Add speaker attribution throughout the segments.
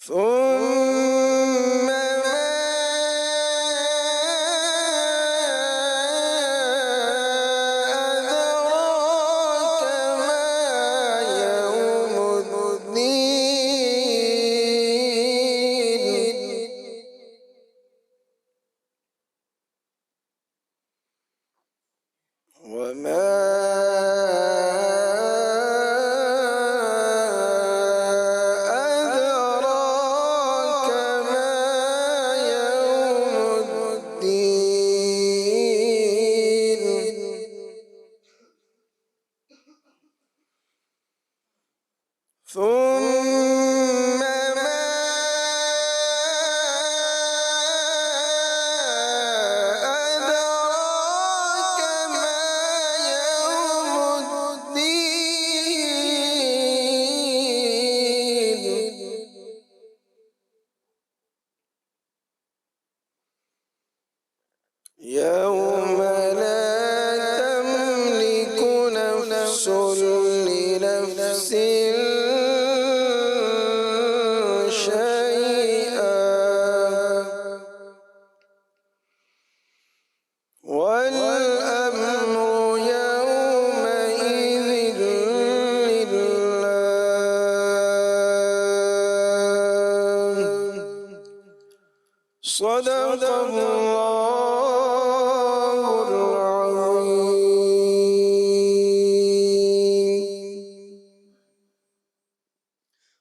Speaker 1: ثم ما أدراك ما يوم الدين. وما أدراك ما يوم الدين. ثم ما أدراك ما يوم الدين. يوم لا تملك نفس لنفس شيئا والأمر يومئذ لله. صدق الله العظيم.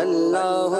Speaker 2: اللہ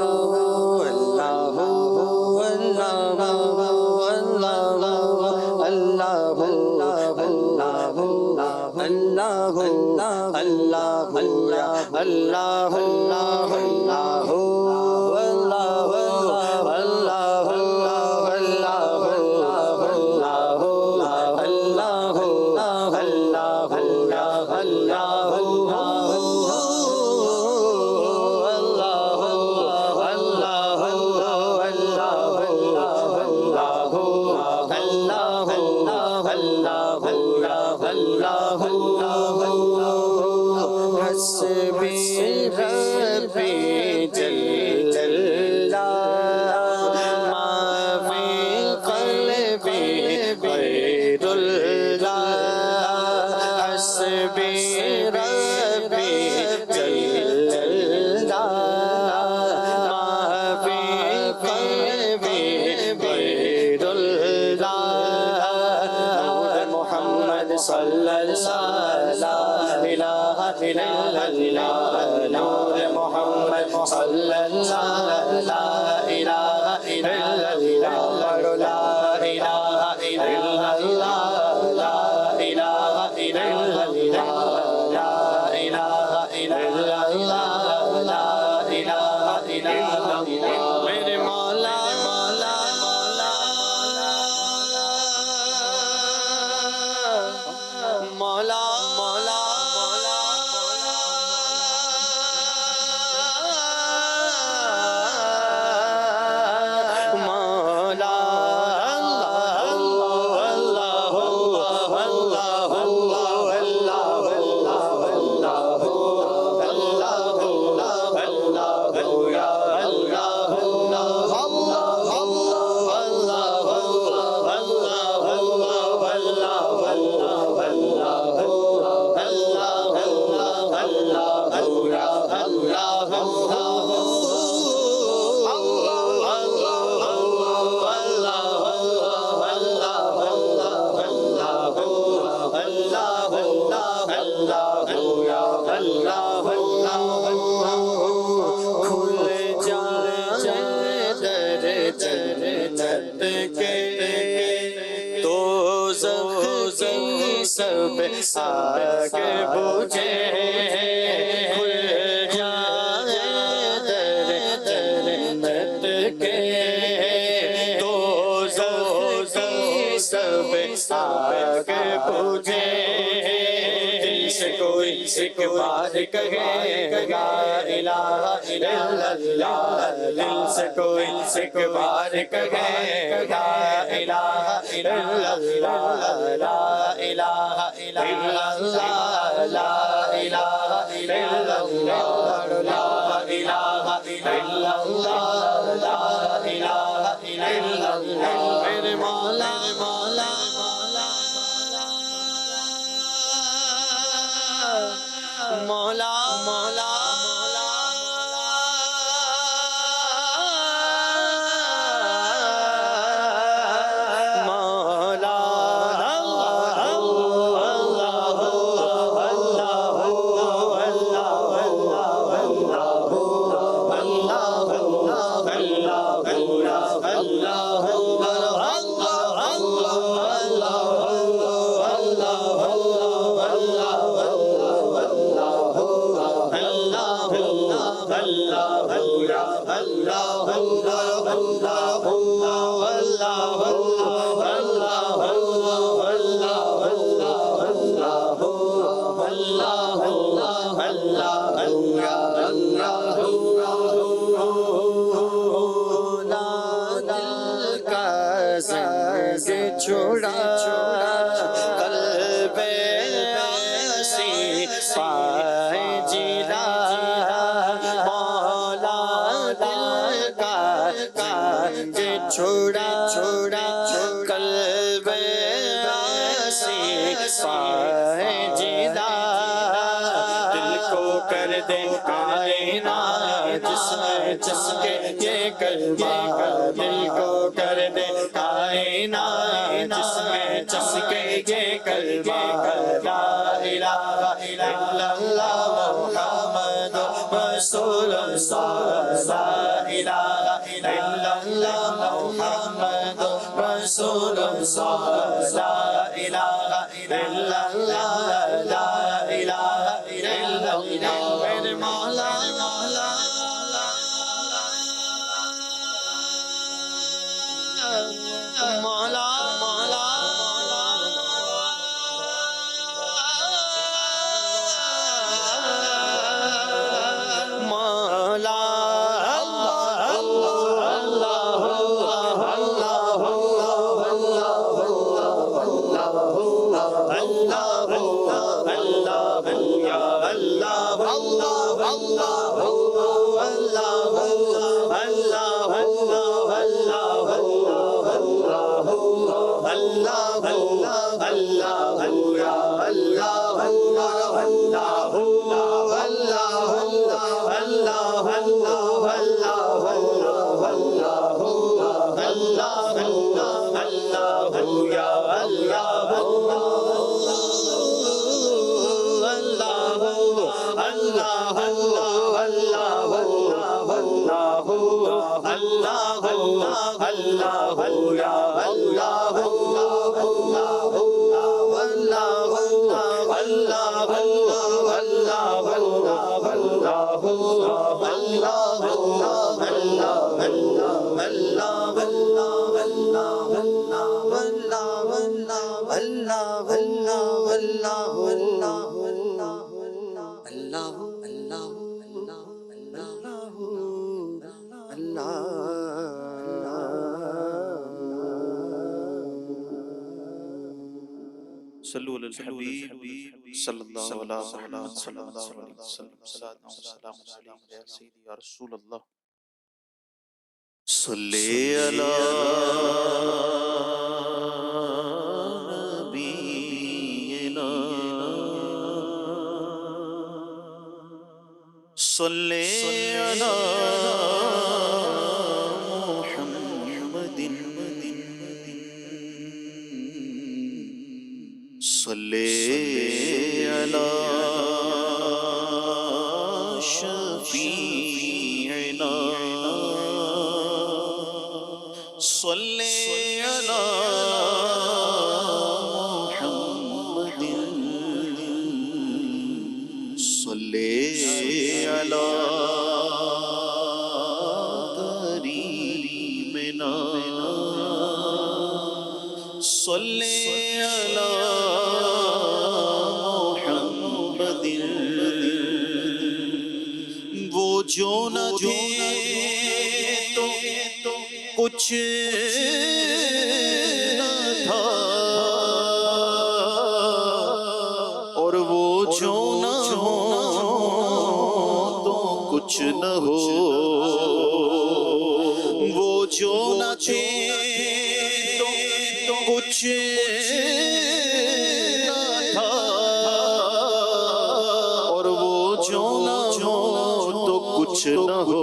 Speaker 2: ایک بار کہے لا الہ الا اللہ، دل سے کوئی ایک بار کہے لا الہ الا اللہ، لا الہ الا اللہ، لا الہ الا اللہ، لا الہ الا اللہ، لا الہ الا اللہ، میرے مولا مولا مولا مولا چھوڑا قلب آسی پائے جیلا مولا دل کا کانج چھوڑا چھوڑا قلب آسی پائے جیلا دل کو کر دے کائنات جس میں چسکے یہ کلمہ دل کو کر دے کائنات جس میں چسکے یہ کلمہ لا الہ الا اللہ محمد لا إله إلا الله محمد رسول الله لا إله إلا الله لا إله إلا الله میرے مولا مولا مولا
Speaker 3: صلو علی الحبیب صلی اللہ علیہ محمد صلی اللہ علیہ وسلم صلاۃ و سلام علیک یا سیدی یا رسول اللہ صلی علی نبینا صلی علی صلی علی شفیعنا صلی علی محمد صلی علی کریمنا صلی علی جو نہ تھے تو کچھ نہ تھا اور وہ جو نہ ہو تو کچھ نہ ہو وہ جو نہ تھے تو کچھ نہ تھا اور وہ جو نہ ہو کچھ نہ ہو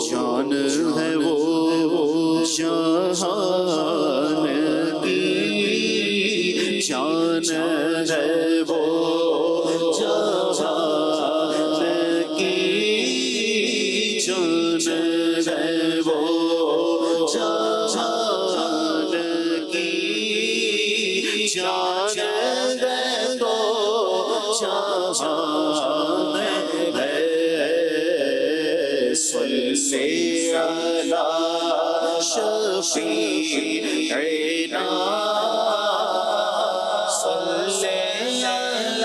Speaker 3: جان ہے وہ جہان کی جان ہے وہ جہان کی جان ہے وہ جہان کی جان ہے تو جہان ہے صلی علی شفیعنا صلی علی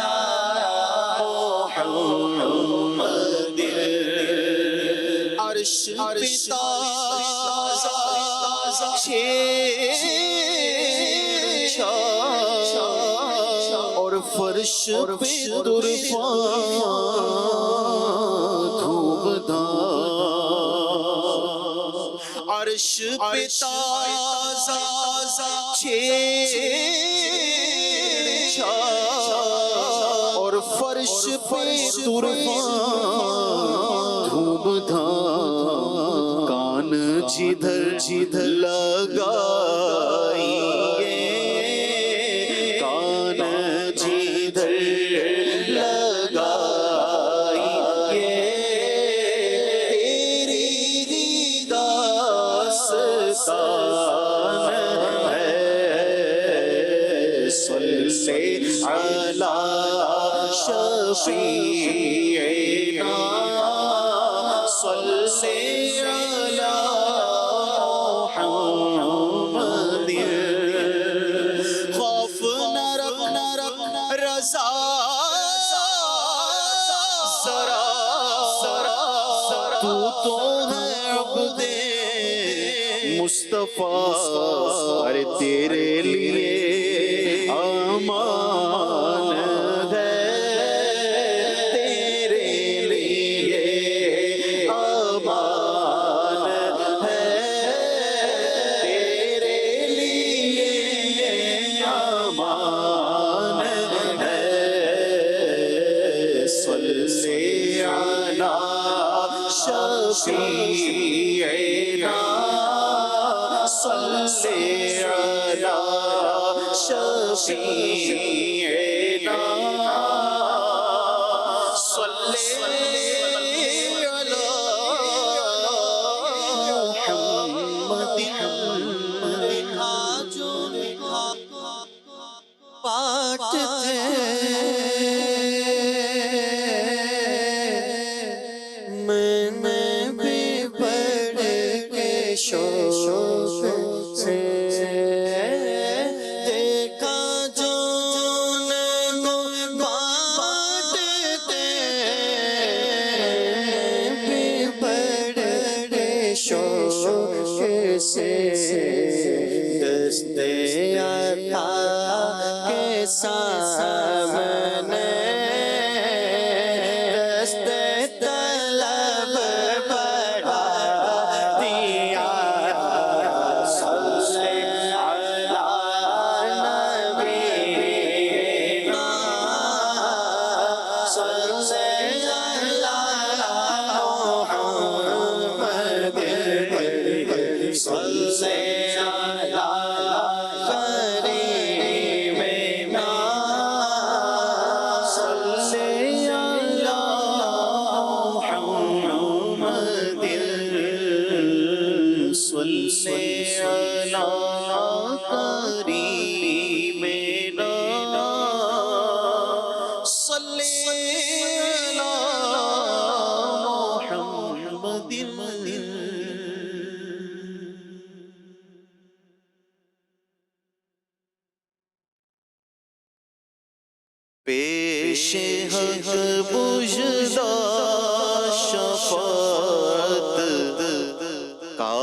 Speaker 3: محمد عرش پہ تازہ اور فرش پہ طرفان دھوم عرش پہ تازہ اور فرش پہ طرفان دھوم دھام کان جدھر جدھر لگائیے کان جدھر لگائیے
Speaker 2: شفیعنا صلی علی محمد خوف نہ رکھنا رضا تو ہے عبد مصطفیٰ ارے تیرے لیے امان ہے تیرے لیے امان ہے تیرے لیے امان ہے صلی علی شفیعنا صلی علی شفیعنا صلی علی محمد پاٹ تھے میں بھی پڑھ کے شوق سے دیکھا جو بانٹتے بھی پڑھ کے شوق سے دستے عطا کے سامنے دستے طلب بڑھا دیا صلی علی نبینا صلی علی محمد صلی علی کریمنا صلی علی محمد صلی علی کریمنا صلی علی محمد پیش حق بجدا شفاعت کا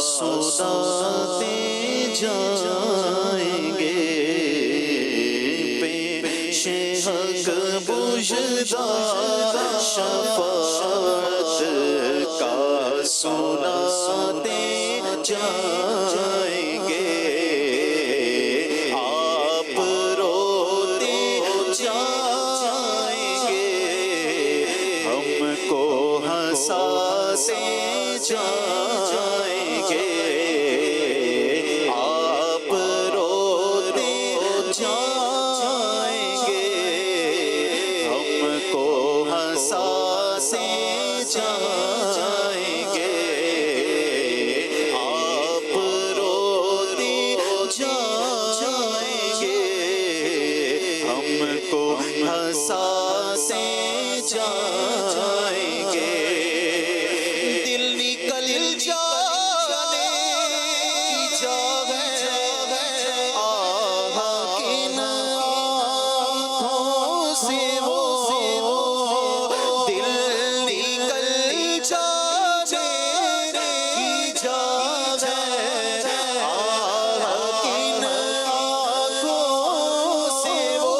Speaker 2: سناتے جائیں گے پیش حق بجدا شفاعت کا سناتے جائیں گے آپ روتے جائیں گے ہم کو ہنساتے جائیں گے آپ روتے جائیں گے ہم کو ہنساتے جائیں گے آپ روتے جائیں گے ہم کو ہنساتے جائیں گے دل نکل جانے کی جگہ آہ کن آنکھوں سے وہ دل نکل جانے کی جگہ آہ کن آنکھوں سے وہ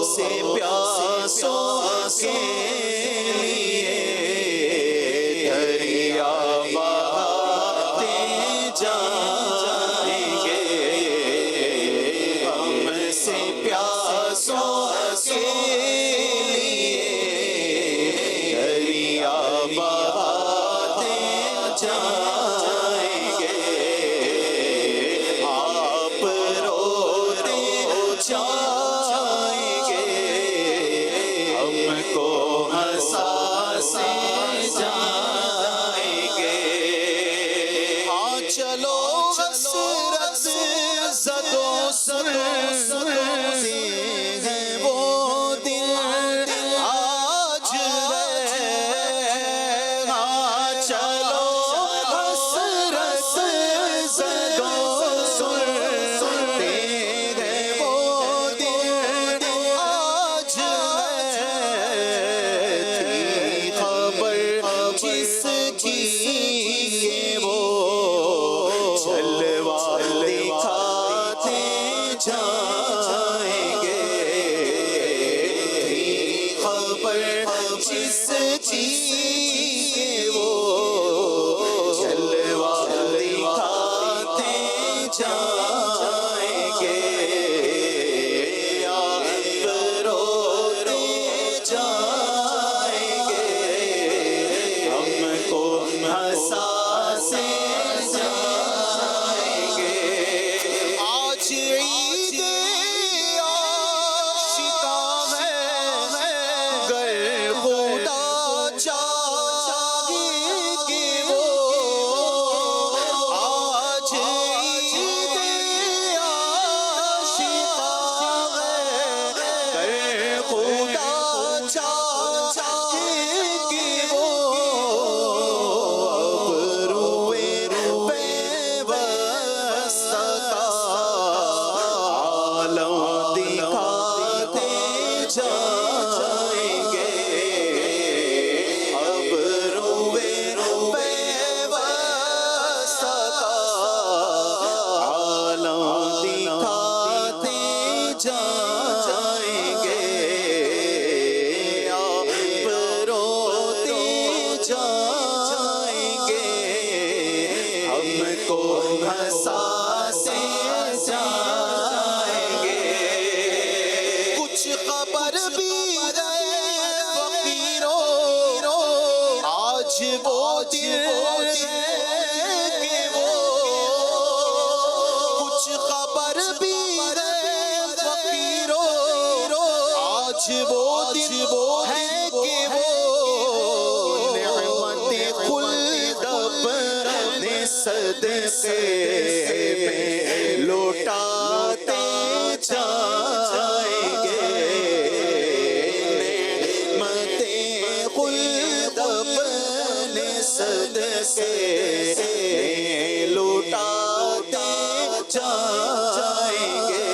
Speaker 2: سے پیاسوں کے لیے دریا بہاتے جائیں گے ہم سے پیاسوں کے لیے دریا بہاتے جائیں گے آپ روتے جائیں گے ہم کو جس کی وہ جلوہ دکھاتے جائیں گے، خبر جس کی وہ جلوہ دکھاتے جائیں گے، آپ روتے جائیں گے، ہم کو ہنساتے جائیں گے۔ آج عید آشیاں ہے، گر خدا چاہے کہ وہ آج عید آشیاں ہے، گر خدا چاہے کہ وہ روئے پہ وسطا عالم دکھاتے جائیں گے، اب روئے پہ وسطا عالم دکھاتے جائیں گے، آپ روتے جائیں گے، ہم کو ہنساتے جائیں گے۔ کچھ خبر بھی ہے فقیروں، آج وہ دن ہے کہ وہ، کچھ خبر بھی ہے فقیروں، آج وہ دن ہے کہ وہ نعمت خلد اپنے صدقے میں لوٹاتے جائیں گے، نعمت خلد اپنے صدقے میں لوٹاتے جائیں گے،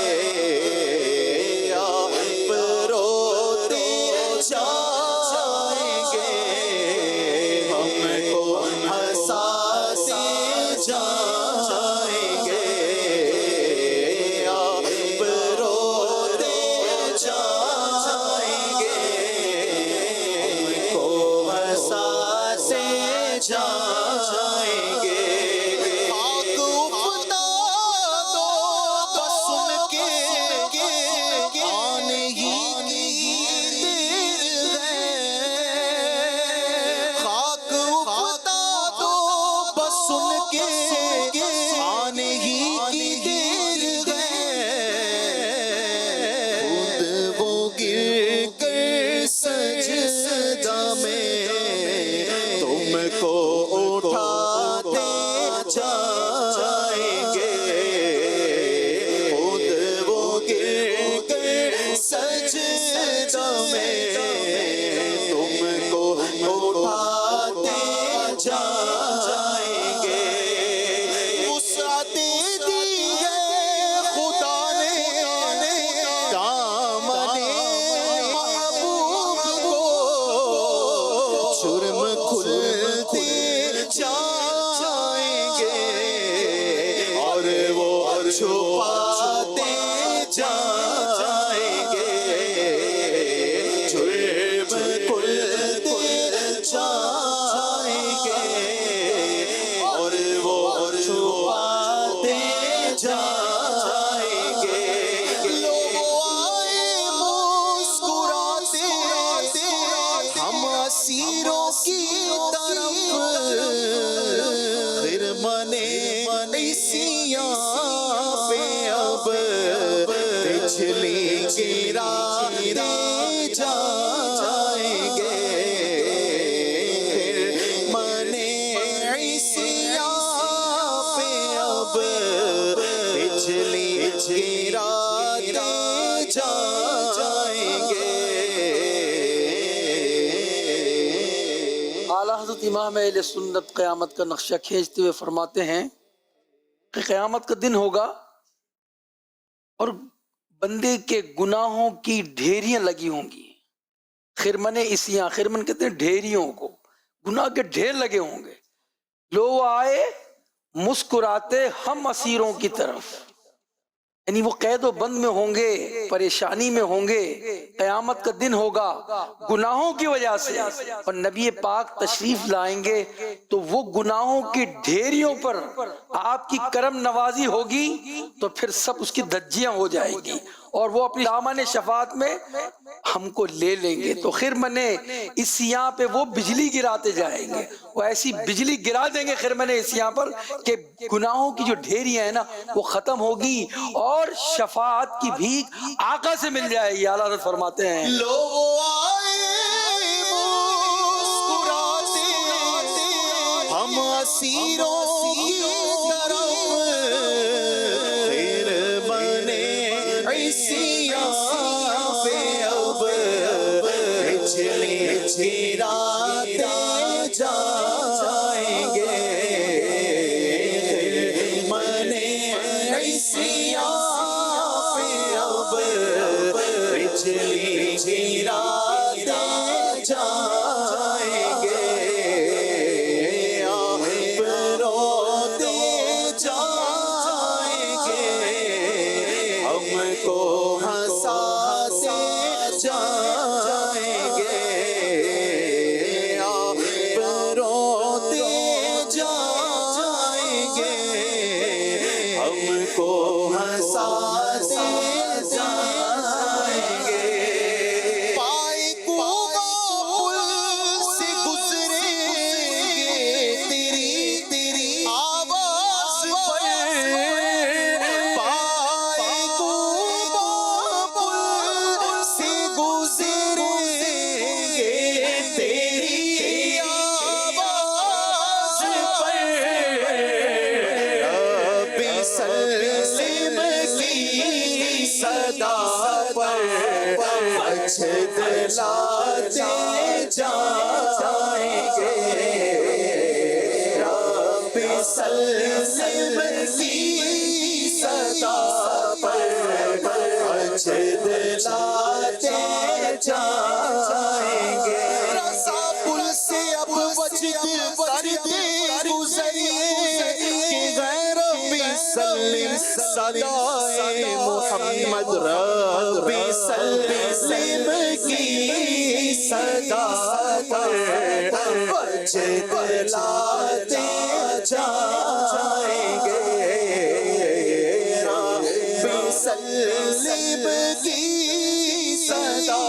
Speaker 2: آپ روتے جائیں گے، ہم کو ہنساتے جائیں گے، آپ روتے جائیں گے، ہم کو ہنساتے جائیں گے۔ خاک افتاد بس ان کے آنے ہی کی دیر ہے، خاک افتاد بس ان کے آنے ہی کی دیر ہے، خود وہ گر کر سجدہ میں تم کو اٹھاتے جائیں گے، خود وہ گر کر سجدہ میں تم کو اٹھاتے جائیں گے، وسعت دی ہے خدا نے دامن محبوب کو، جرم کھلتے جائیں گے، اور وہ چھپاتے جائیں گے، جرم کھلتے جائیں گے، اور وہ چھپاتے جائیں گے، لوگ آئے مسکراتے ہم اسیروں کی طرف، خرمن عیسیاں پہ اب بجلی گراتے جائیں گے، خرمن عیسیاں پہ اب بجلی گراتے جائیں گے۔
Speaker 4: اعلیٰ حضرت امام اہل سنت قیامت کا نقشہ کھینچتے ہوئے فرماتے ہیں کہ قیامت کا دن ہوگا اور بندے کے گناہوں کی ڈھیریاں لگی ہوں گی، خرمن اسیاں، خرمن کہتے ہیں ڈھیریوں کو، گناہ کے ڈھیر لگے ہوں گے. لوگ آئے مسکراتے ہم اسیروں کی طرف، یعنی وہ قید و بند میں ہوں گے، پریشانی میں ہوں گے. قیامت کا دن ہوگا گناہوں کی وجہ سے، اور نبی پاک تشریف لائیں گے تو وہ گناہوں کی ڈھیریوں پر آپ کی کرم نوازی ہوگی تو پھر سب اس کی دھجیاں ہو جائیں گی، اور وہ اپنی دامن شفاعت میں ہم کو لے لیں گے. تو خرمن عیسیاں پہ وہ بجلی گراتے جائیں گے، وہ ایسی بجلی گرا دیں گے خرمن عیسیاں پر کہ گناہوں کی جو ڈھیریاں ہیں نا وہ ختم ہوگی، اور شفاعت کی بھیک آقا سے مل جائے گی. اعلیٰ حضرت فرماتے ہیں
Speaker 2: لوگ آئے مسکراتے ہم اسیروں کی طرف، پھر بنے عیسیاں پہ اب بجلی گراتے جائیں گے. بنے عیسیاں پہ اب بجلی گراتے جائیں گے. آپ روتے جائیں گے، ہم کو ہنساتے جائیں گے. آپ روتے جائیں گے، ہم کو ہنساتے جائیں گے. پائے کوبہ پل سے گزریں گے تیری آواز پر. پائے کوبہ پل سے گزریں گے تیری آواز پر. رب سلم کی صدا پر مجد لاتے جائیں گے. رب سلم کی صدا پر مجد لاتے جائیں گے. رضا پل سے اب وجد کرتے گزریے کہ غیر رب سلم صدائے محمد. رب سلم کی صدا پر وجد لاتے جائیں گے. رب سلم کی صدا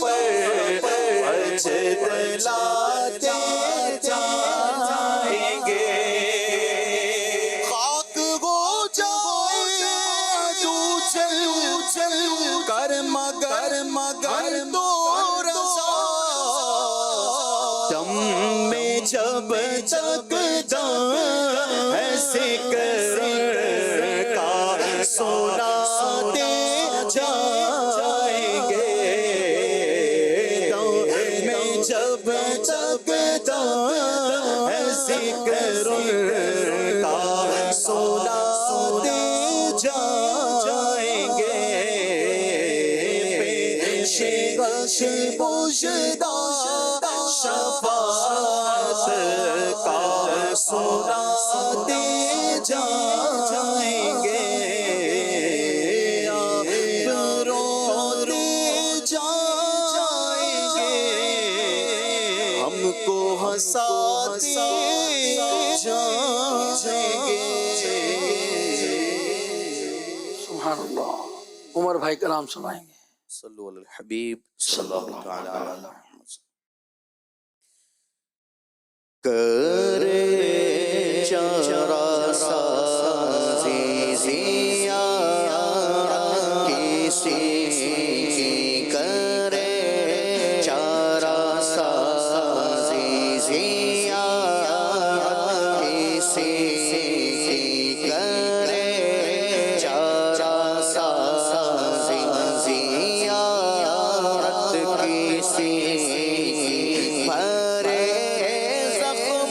Speaker 2: پر وجد لاتے جائیں گے. خاک ہو جائے تو چل کر مگر تو رضا. دم میں جب تک دم ایسے کر کا سناتے جائیں گے. دم میں جب تک دم ایسے کر کا سناتے جائیں گے. پیش پوشدہ شفاعت کا سناتے جائیں گے. روتے جائیں گے، ہم کو ہنساتے جائیں گے.
Speaker 4: سبحان اللہ. عمر بھائی کلام سنائیں گے.
Speaker 3: صلو علی الحبیب صلی اللہ تعالی علیہ وسلم.
Speaker 2: کرے چارہ سازی زیارت کسی کی، کرے چارہ سازی زیارت کسی کی، کرے چارہ سازی زیارت کسی کی. بھرے زخم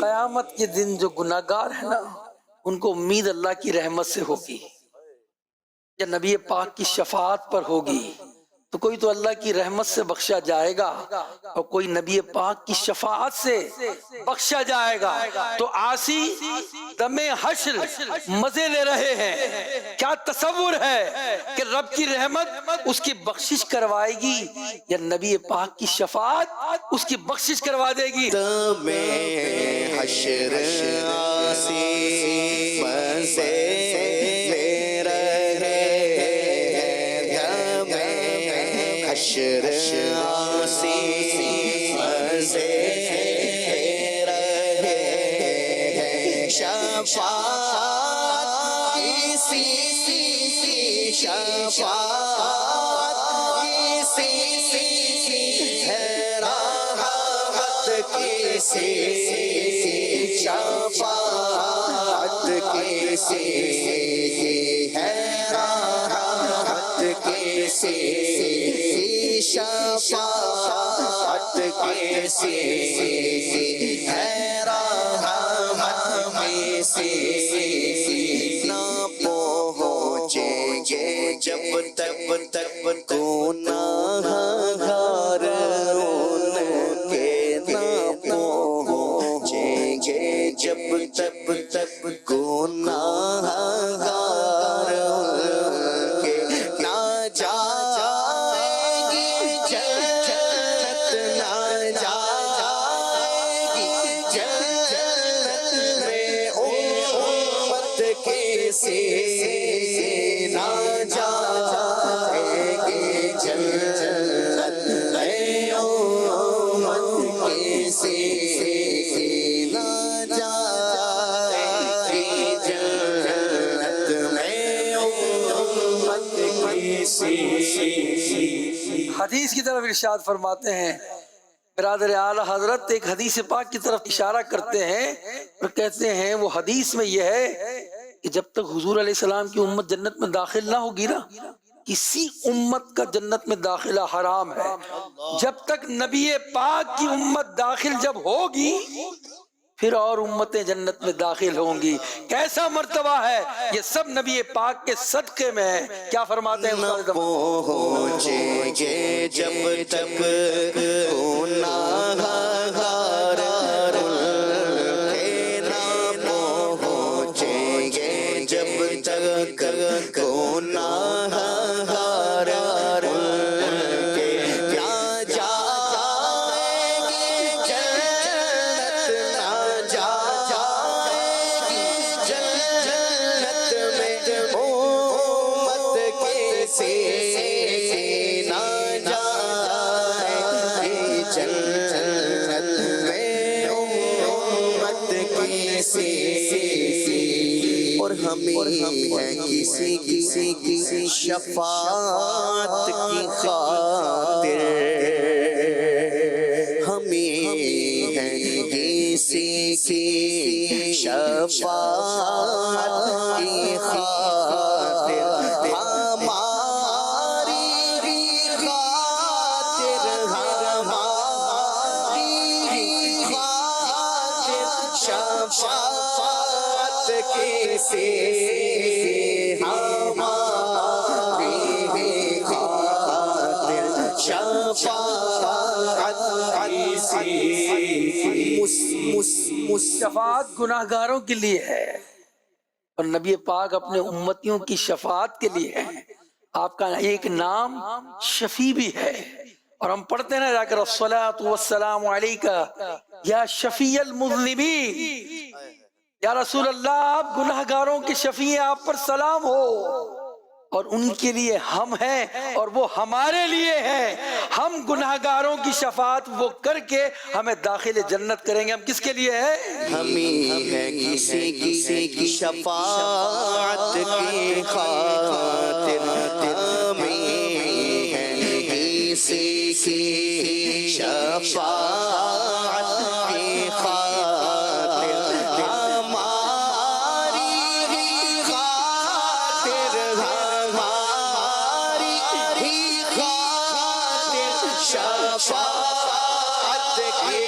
Speaker 4: قیامت کے دن جو گناہگار ہے نا ان کو امید اللہ کی رحمت سے ہوگی یا نبی پاک کی شفاعت پر ہوگی. تو کوئی تو اللہ کی رحمت سے بخشا جائے گا اور کوئی نبی پاک کی شفاعت سے بخشا جائے گا. تو عاصی دم حشر مزے لے رہے ہیں. کیا تصور ہے کہ رب کی رحمت اس کی بخشش کروائے گی یا نبی پاک کی شفاعت اس کی بخشش کروا دے گی؟
Speaker 2: دم حشر آسی مزے لے رہے ہیں. دم حشر آسی مزے لے رہے ہیں. شفاعت اسی شفاعت اسی ہے راحت کسی شفاعت کسی ہے راحت کسی شفاعت کسی ہے راحت کسی. نہ پہنچیں گے جب تک گناہ گار ان کے نہ پہنچیں گے جب تک گناہ گار ان کے نہ جائے گی جنت نہ جائے گی جنت میں امت کسی نہ جائے گی جنت میں امت کسی نہ جائے گی جنت میں امت کسی.
Speaker 4: حدیث کی طرف ارشاد فرماتے ہیں برادر اعلی حضرت ایک حدیث پاک کی طرف اشارہ کرتے ہیں اور کہتے ہیں وہ حدیث میں یہ ہے کہ جب تک حضور علیہ السلام کی امت جنت میں داخل نہ ہوگی نا کسی امت کا جنت میں داخلہ حرام ہے. جب تک نبی پاک کی امت داخل جب ہوگی پھر اور امتیں جنت میں داخل ہوں گی. کیسا مرتبہ ہے یہ سب نبی پاک کے صدقے میں ہے. کیا فرماتے ہیں
Speaker 2: نہ پہنچیں گے جب تک گناہ گار ان کے نہ پہنچیں گے جب تک گناہ گار ان کے نہ جائے گی جنت نہ جائے گی جنت میں امت کسی نہ جائے گی جنت میں امت کسی. اور ہمیں ہے کسی کی شفاعت کی خاطر ہمیں ہے کسی کی شفاعت کی خاطر ہماری خاطر ہماری خاطر شفاعت کسی ہماری خاطر شفاعت کسی.
Speaker 4: شفاعت گناہگاروں کے لیے ہے اور نبی پاک اپنے امتیوں کی شفاعت کے لیے ہے. آپ کا ایک نام شفیع بھی ہے اور ہم پڑھتے ہیں نا جا کر الصلاۃ والسلام علیکہ یا شفیع المذنبین. یا رسول اللہ آپ گناہگاروں کے شفیع ہیں آپ پر سلام ہو. اور ان کے لیے ہم ہیں اور وہ ہمارے لیے ہیں. ہم گناہگاروں کی شفاعت وہ کر کے ہمیں داخل جنت کریں گے. ہم کس کے لیے ہیں؟
Speaker 2: ہمیں ہے کسی کی شفاعت کی خاطر ہمیں ہے کسی کی شفاعت کی خاطر ہماری خاطر ہماری خاطر شفاعت کی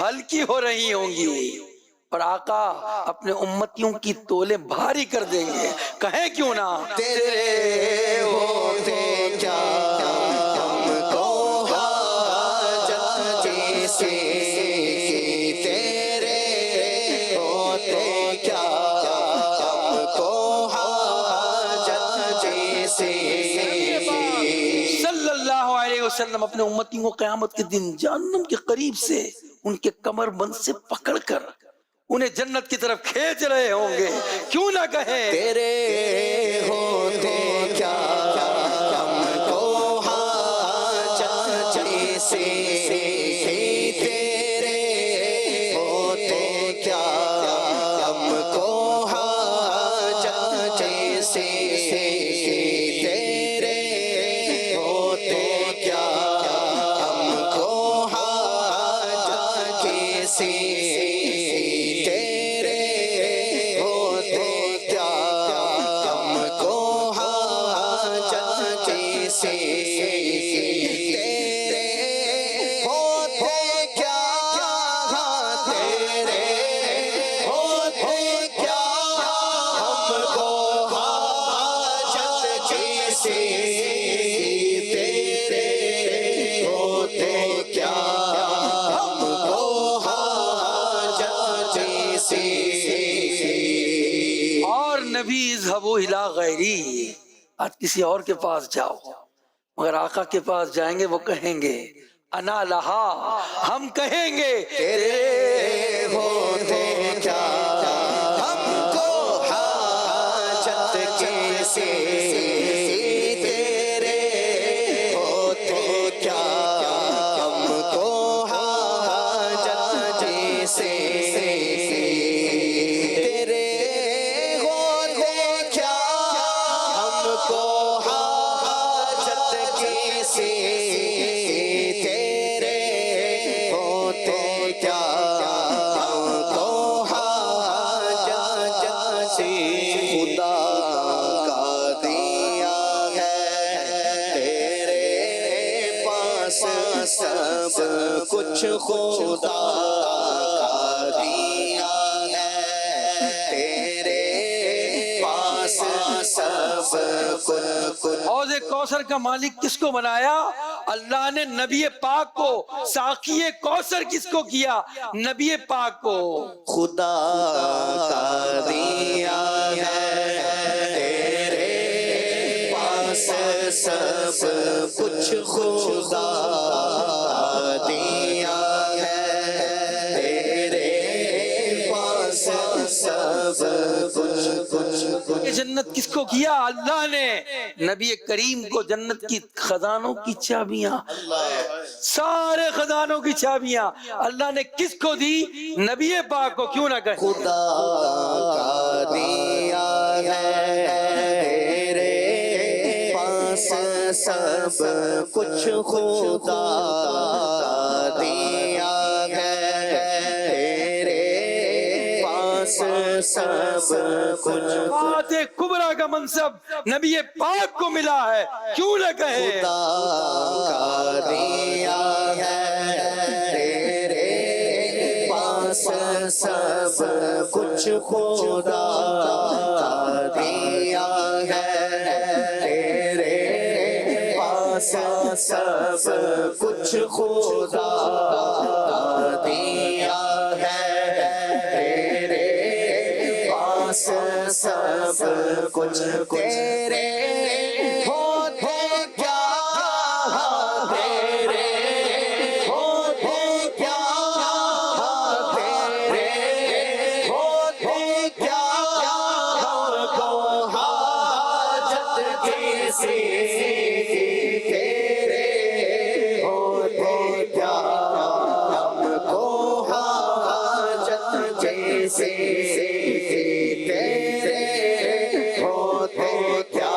Speaker 4: ہلکی ہو رہی ہوں گی اور آقا اپنے امتیوں کی تولیں بھاری کر دیں گے. کہیں کیوں نہ
Speaker 2: تیرے ہوتے کیا ہم کو حاجت جیسے کی، تیرے ہوتے کیا ہم کو حاجت جیسے کی.
Speaker 4: صلی اللہ علیہ وسلم اپنے امتیوں کو قیامت کے دن جہنم کے قریب سے ان کے کمر بند سے پکڑ کر انہیں جنت کی طرف کھینچ رہے ہوں گے. کیوں نہ کہیں
Speaker 2: تیرے ہوتے کیا ہم کو حاجت جیسے کی، تیرے ہوتے کیا ہم کو حاجت جیسے کی، تیرے ہوتے کیا ہم کو حاجت جیسے کی، تیرے ہوتے کیا ہم کو حاجت جیسے کی، تیرے ہوتے کیا تیرے ہوتے کیا ہم کو حاجت جیسے کی، تیرے ہوتے کیا ہم کو حاجت جیسے کی.
Speaker 4: اور نبی اذهبوا الى غیری، آج کسی اور کے پاس جاؤ، مگر آقا کے پاس جائیں گے وہ کہیں گے انا لہا، ہم کہیں گے
Speaker 2: تیرے ہوتے کیا ہم کو حاجت جیسے کی، تیرے ہوتے کیا ہم کو حاجت جیسے کی، تیرے ہوتے کیا ہم کو حاجت جیسے کی، تیرے ہوتے کیا ہم کو حاجت جیسے. خدا کا دیا ہے تیرے پاس سب کچھ، خدا کا دیا ہے تیرے پاس سب کچھ.
Speaker 4: حوض کوثر کا مالک کس کو بنایا؟ اللہ نے نبی پاک کو. ساقی کوثر کس کو کیا؟ نبی پاک کو.
Speaker 2: خدا کا دیا ہے تیرے پاس سب کچھ، خدا کا دیا ہے تیرے پاس سب کچھ.
Speaker 4: جنت کس کو کیا؟ اللہ نے. نبی کریم کو جنت کی خزانوں کی چابیاں، سارے خزانوں کی چابیاں اللہ نے کس کو دی؟ نبی پاک کو. کیوں نہ کہیں
Speaker 2: خدا کا دیا ہے تیرے پاس سب کچھ، خدا کا دیا ہے تیرے پاس سب کچھ.
Speaker 4: بات کبریٰ کا منصب نبی پاک کو ملا ہے. کیوں نہ کہیں
Speaker 2: خدا کا دیا ہے تیرے پاس سب کچھ، خدا کا دیا ہے تیرے پاس سب کچھ، خدا کا دیا ہے تیرے پاس سب کچھ. تیرے ہوتے کیا تیرے ہوتے کیا تیرے ہوتے کیا ہم کو حاجت جیسے کی، تیرے ہوتے کیا ہم کو حاجت جیسے کی، تیرے ہوتے کیا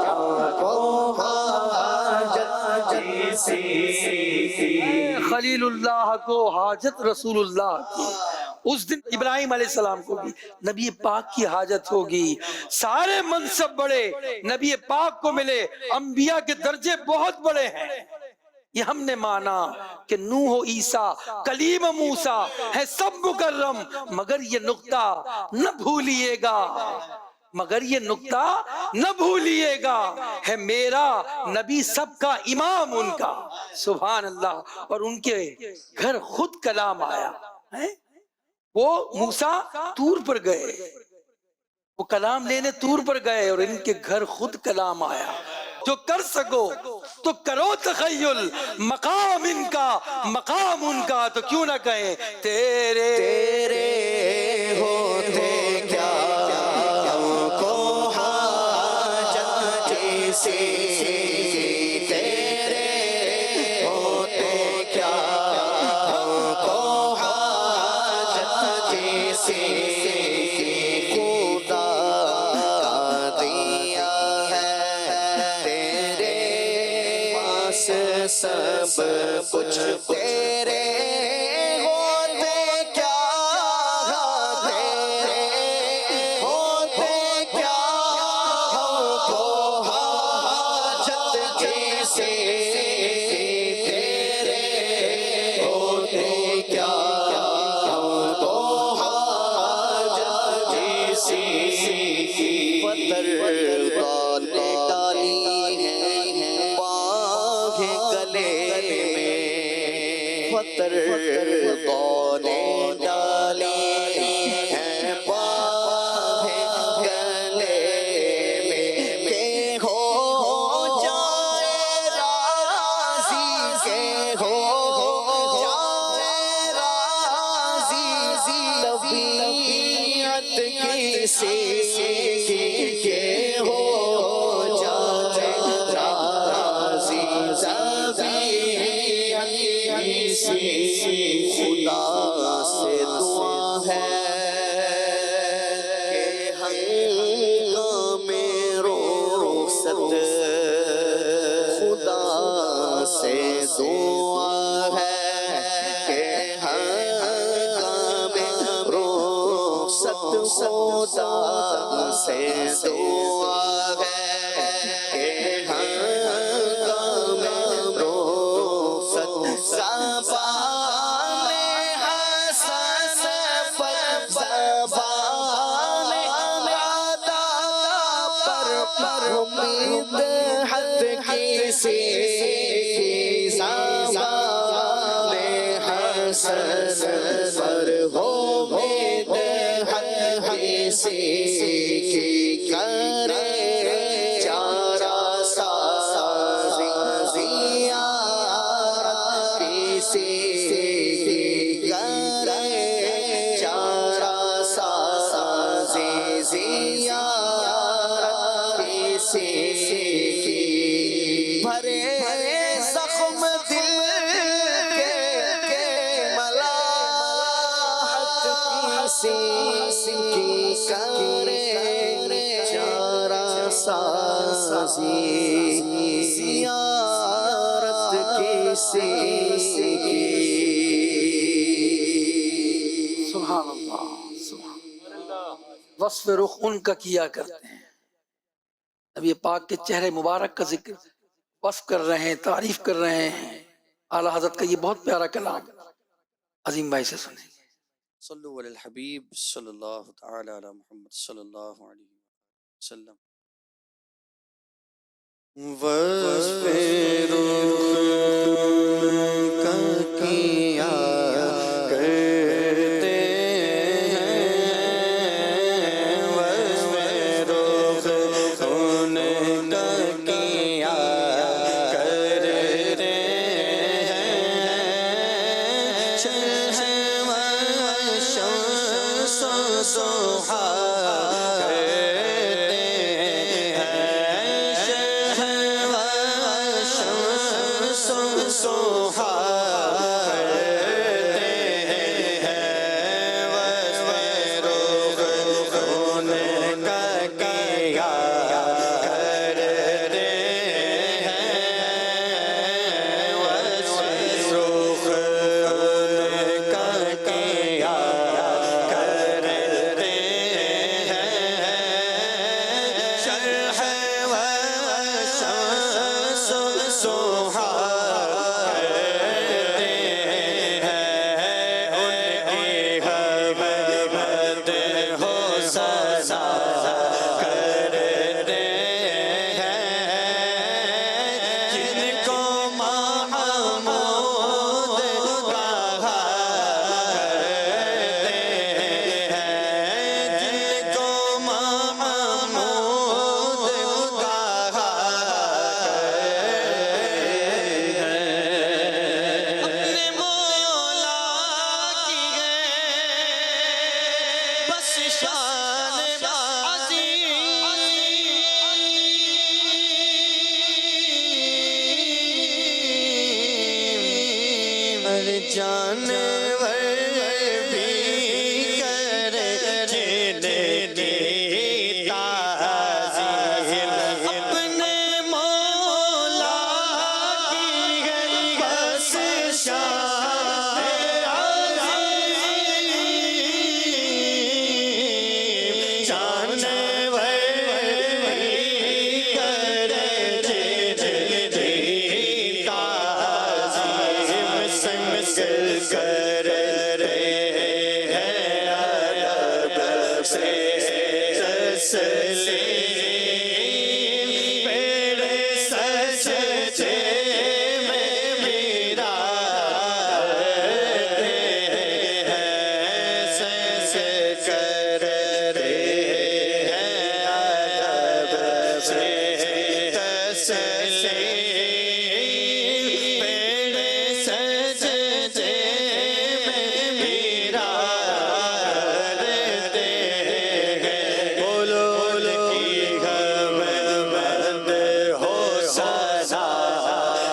Speaker 2: ہم کو حاجت جیسے کی.
Speaker 4: خلیل اللہ کو حاجت رسول اللہ کی. اس دن ابراہیم علیہ السلام کو بھی نبی پاک کی حاجت ہوگی. سارے منصب بڑے نبی پاک کو ملے. انبیاء کے درجے بہت بڑے ہیں. یہ ہم نے مانا کہ نوح و عیسیٰ کلیم موسیٰ ہے سب مکرم، مگر یہ نقطہ نہ بھولیے گا، مگر یہ نقطہ نہ بھولیے گا، ہے میرا نبی سب کا امام ان کا، سبحان اللہ۔ اور ان کے گھر خود کلام آیا ہے، وہ موسیٰ طور پر گئے، وہ کلام لینے طور پر گئے اور ان کے گھر خود کلام آیا۔ جو کر سکو تو کرو تخیل، مقام ان کا مقام ان کا، تو کیوں نہ کہیں تیرے
Speaker 2: ہوتے کیا ہم کو حاجت جیسے، تیرے ہوتے کیا ہم کو حاجت جیسے، خدا کا دیا ہے تیرے پاس سب کچھ، تیرے ہوتے کیا تیرے ہوتے کیا ہم کو حاجت جیسے، تیرے ہوتے کیا ہم کو حاجت جیسے، پتھر ڈالے ڈالی ہے باغ گلے میں، پتھر ڈالے ڈالی ہے باغ گلے میں، کہ ہو جائے راضی، کہ ہو جائے راضی طبیعت کسی، کہ ہو جائے راضی طبیعت کسی، خدا سے دعا ہے کہ ہنگام رخصت، خدا سے دعا ہے کہ ہنگام رخصت، خدا سے دعا ہے کہ ہنگام رخصت، زبان حسن پر زبان عطا پر امید حد کسی، زبان حسن پر امید حد کسی، کی کرے چارہ سازی زیارت کسی، کی کرے چارہ سازی زیارت کسی، کی بھرے زخم دل کے ملاحت کسی، کی کرے چارہ سازی زیارت کسی کی۔
Speaker 4: سبحان اللہ، سبحان اللہ۔ وصف رخ ان کا کیا کرتے ہیں، نبی پاک کے چہرے مبارک کا ذکر وصف کر رہے ہیں، تعریف کر رہے ہیں۔ اعلیٰ حضرت کا یہ بہت پیارا کلام عظیم بھائی سے سنیں۔
Speaker 5: صلو علی الحبیب صلی اللہ تعالی علی محمد صلی اللہ علیہ وسلم۔
Speaker 2: وصف رخ کا کیا کرتے ہیں، وصف رخ ان کا کیا کرتے ہیں، شمس و شمس و ضحیٰ جانور بھی کرے جنتی تعظیم اپنے مولا کی ہے بس شان عظیم جانور کرے جنتی تعظیم سنگ کر رہے ہیں ادب سے تسلیم پیڑ سجدے میں میرا کر رہے ہیں ادب سے تسلیم پیڑ سجدے میں میرا کرتے ہیں بولو کی غم مند ہو سزا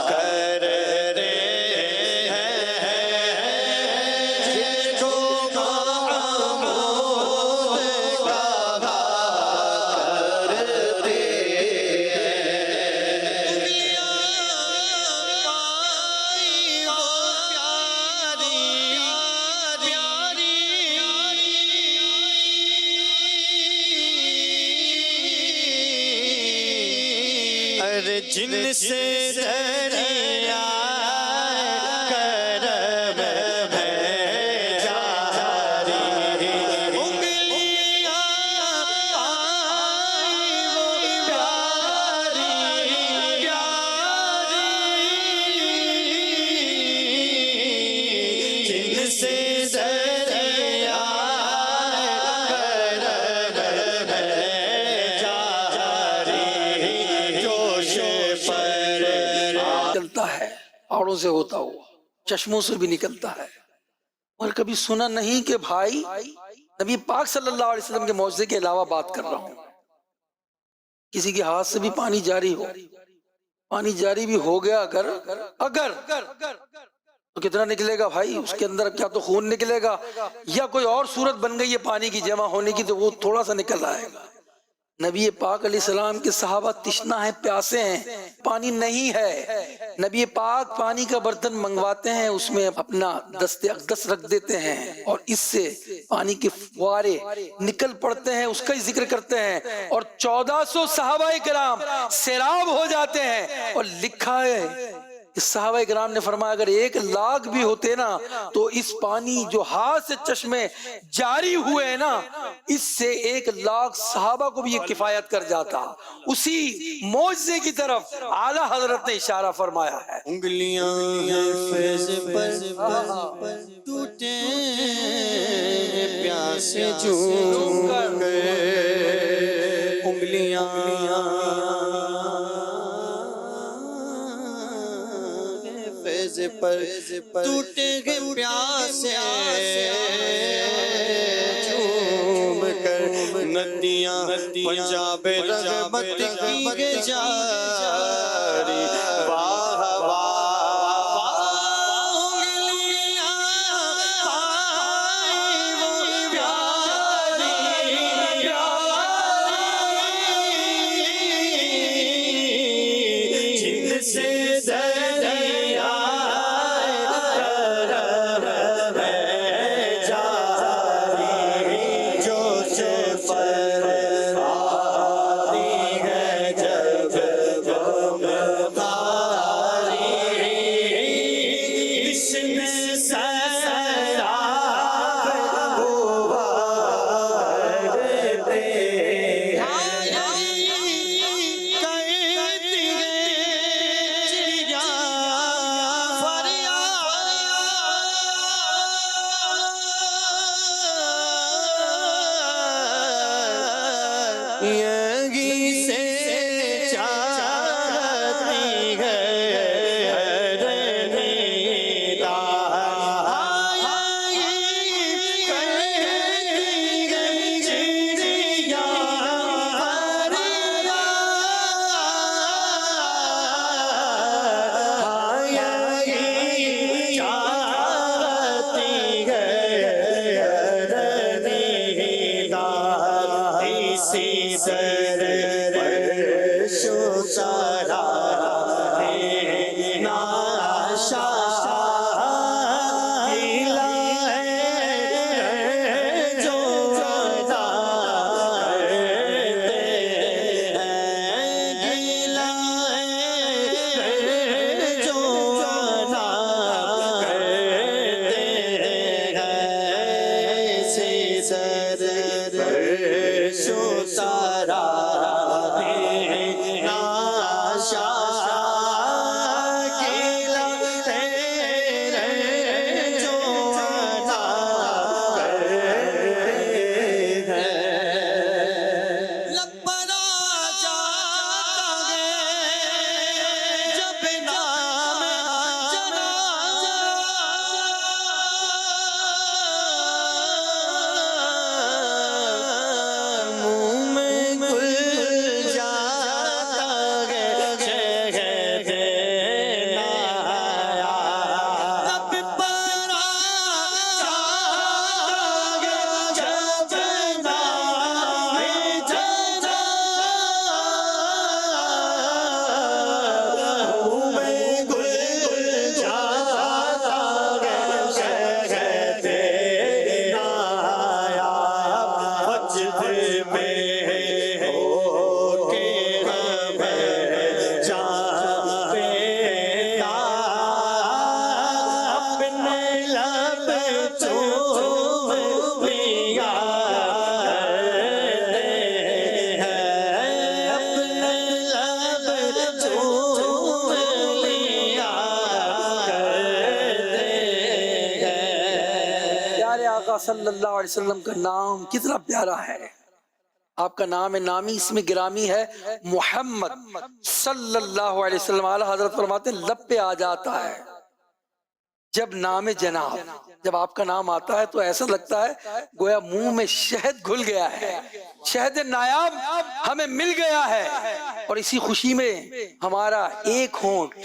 Speaker 2: کر رہے ہیں جن کو معمول کا کرتے جن سے دریا کرم میں جاری انگلیاں آئی وہ پیاری پیاری جن سے دریا کرم میں جاری جوش پر
Speaker 4: نکلتا ہے پہاڑوں سے ہوتا ہوا چشموں سے بھی نکلتا ہے اور کبھی سنا نہیں کہ بھائی نبی پاک صلی اللہ علیہ وسلم کے معجزے کے علاوہ بات کر رہا ہوں کسی کے ہاتھ سے بھی پانی جاری ہو پانی جاری بھی ہو گیا اگر تو کتنا نکلے گا بھائی اس کے اندر کیا تو خون نکلے گا یا کوئی اور صورت بن گئی ہے پانی کی جمع ہونے کی تو وہ تھوڑا سا نکل آئے گا نبی پاک علیہ السلام کے صحابہ تشنا ہیں پیاسے ہیں پانی نہیں ہے نبی پاک پانی کا برتن منگواتے ہیں اس میں اپنا دست اقدس رکھ دیتے ہیں اور اس سے پانی کے فوارے نکل پڑتے ہیں اس کا ہی ذکر کرتے ہیں اور 1400 صحابہ کرام سیراب ہو جاتے ہیں اور لکھا ہے اس صحابہ کرام نے فرمایا اگر 1,00,000 بھی ہوتے نا تو اس پانی جو ہاتھ سے چشمے جاری ہوئے ہیں نا اس سے 1,00,000 صحابہ کو بھی یہ کفایت کر جاتا اسی معجزے کی طرف اعلیٰ حضرت نے اشارہ فرمایا ہے
Speaker 2: انگلیاں ہیں فیض پر ٹوٹے پیاسے جھوم گئے انگلیاں فیض پر ٹوٹے گئے پیاسے جھوم کر ندیاں پنجاب رغبت کی گے جاری واہ واہ انگلیاں آئی وہ پیاری پیاری جن سے دریا کرم میں جاری جوش پر آتی ہے جب غم خاری بسم سیراب ابھارتے ہیں کرتی چڑیا فریاد یہی سے چاہتی ہے رنیدا کرتی گئی چڑیا فریاد یہی چاہتی
Speaker 4: آقا صلی اللہ علیہ وسلم کا نام کتنا پیارا ہے. آپ کا نام نامی اس میں گرامی ہے محمد صلی اللہ علیہ وسلم. اعلیٰ حضرت فرماتے ہیں لب پہ آ جاتا ہے جب نام جناب، جب آپ کا نام آتا ہے تو ایسا لگتا ہے گویا منہ میں شہد گھل گیا ہے، شہد نایاب ہمیں مل گیا ہے، اور اسی خوشی میں ہمارا ایک ہونٹ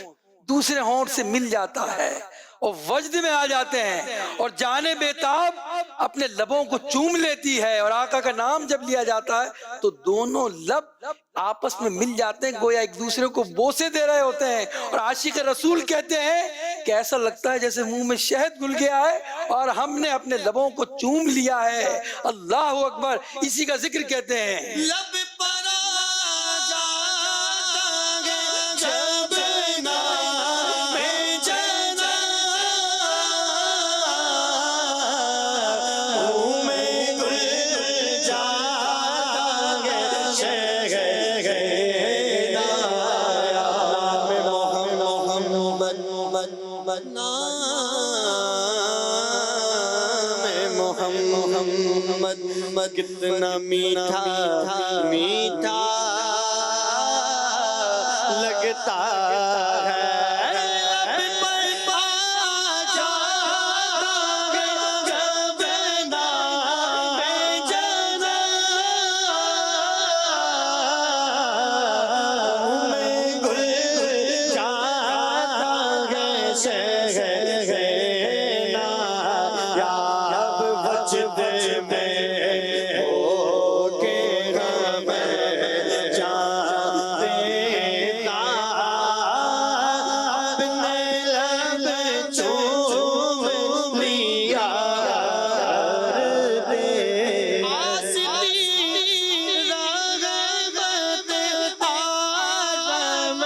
Speaker 4: دوسرے ہونٹ سے مل جاتا ہے اور وجد میں آ جاتے ہیں، اور جان بےتاب اپنے لبوں کو چوم لیتی ہے، اور آقا کا نام جب لیا جاتا ہے تو دونوں لب آپس میں مل جاتے ہیں، گویا ایک دوسرے کو بوسے دے رہے ہوتے ہیں. اور عاشق رسول کہتے ہیں کہ ایسا لگتا ہے جیسے منہ میں شہد گھل گیا ہے اور ہم نے اپنے لبوں کو چوم لیا ہے. اللہ اکبر. اسی کا ذکر کہتے ہیں
Speaker 2: لب پر آ جاتا ہے جب نام جناب، منہ میں گل جاتا ہے شہد نایاب محمد. محمد کتنا میٹھا میٹھا لگتا ہے. لب پر آ جاتا ہے جب نام جناب، میں گل جاتا ہے شہد نایاب. وجد میں ہو کے ہمیں جان دیتا، اپنے لب چوم لیا دے. آستی رغبت آدم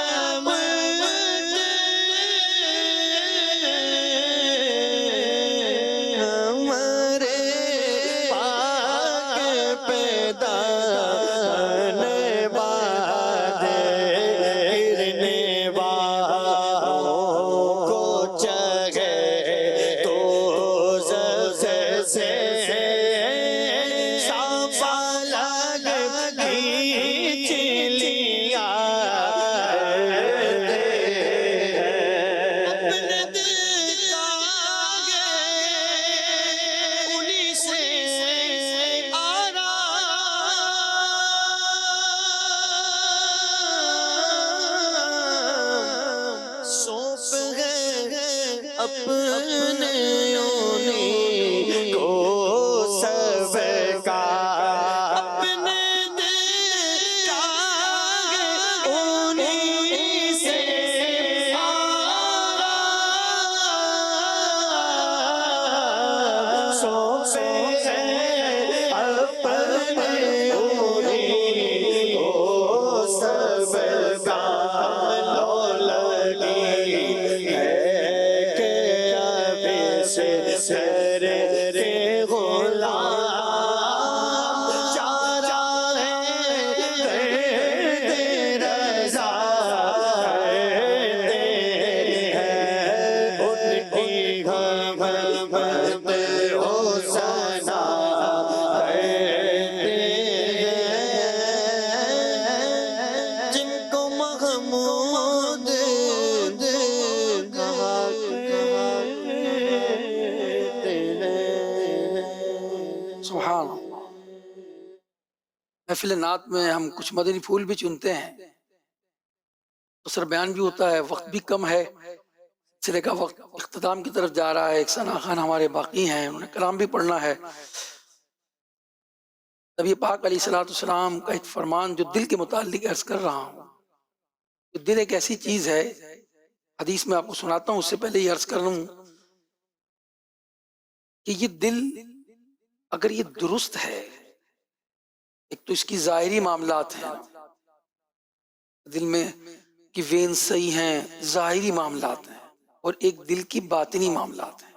Speaker 2: ہمارے پاک پیدا کرنے والے، گرنے والوں کو چاہے تو سے صافا لگ کھینچ لیا اپنے دل کا انہیں سے آرام سونپ ہے اپنے انہیں کو سب کا، اپنے دل کا انہیں سے آرام سونپ ہے اپنے انہیں کو سب کا. لو لگی ہے کہ اب سے سر کے غلام چارہ ہے رضا کرتے ہیں، ان کی غمت ہو سنا کرتے ہیں، جن کو محمود کہا کرتے ہیں.
Speaker 4: سبحان اللہ. محفل نعت میں ہم کچھ مدنی پھول بھی چنتے ہیں، دوسرا بیان بھی ہوتا ہے، وقت بھی کم ہے، سلسلے کا وقت اختتام کی طرف جا رہا ہے. ایک ثنا خان ہمارے باقی ہیں، انہیں کلام بھی پڑھنا ہے. نبی پاک علیہ الصلوۃ والسلام کا ایک فرمان جو دل کے متعلق عرض کر رہا ہوں. دل ایک ایسی چیز ہے، حدیث میں آپ کو سناتا ہوں، اس سے پہلے یہ عرض کر رہا ہوں کہ یہ دل اگر یہ درست ہے، ایک تو اس کی ظاہری معاملات ہیں، دل میں کی وین صحیح ہیں، ظاہری معاملات ہیں، اور ایک دل کی باطنی معاملات ہیں.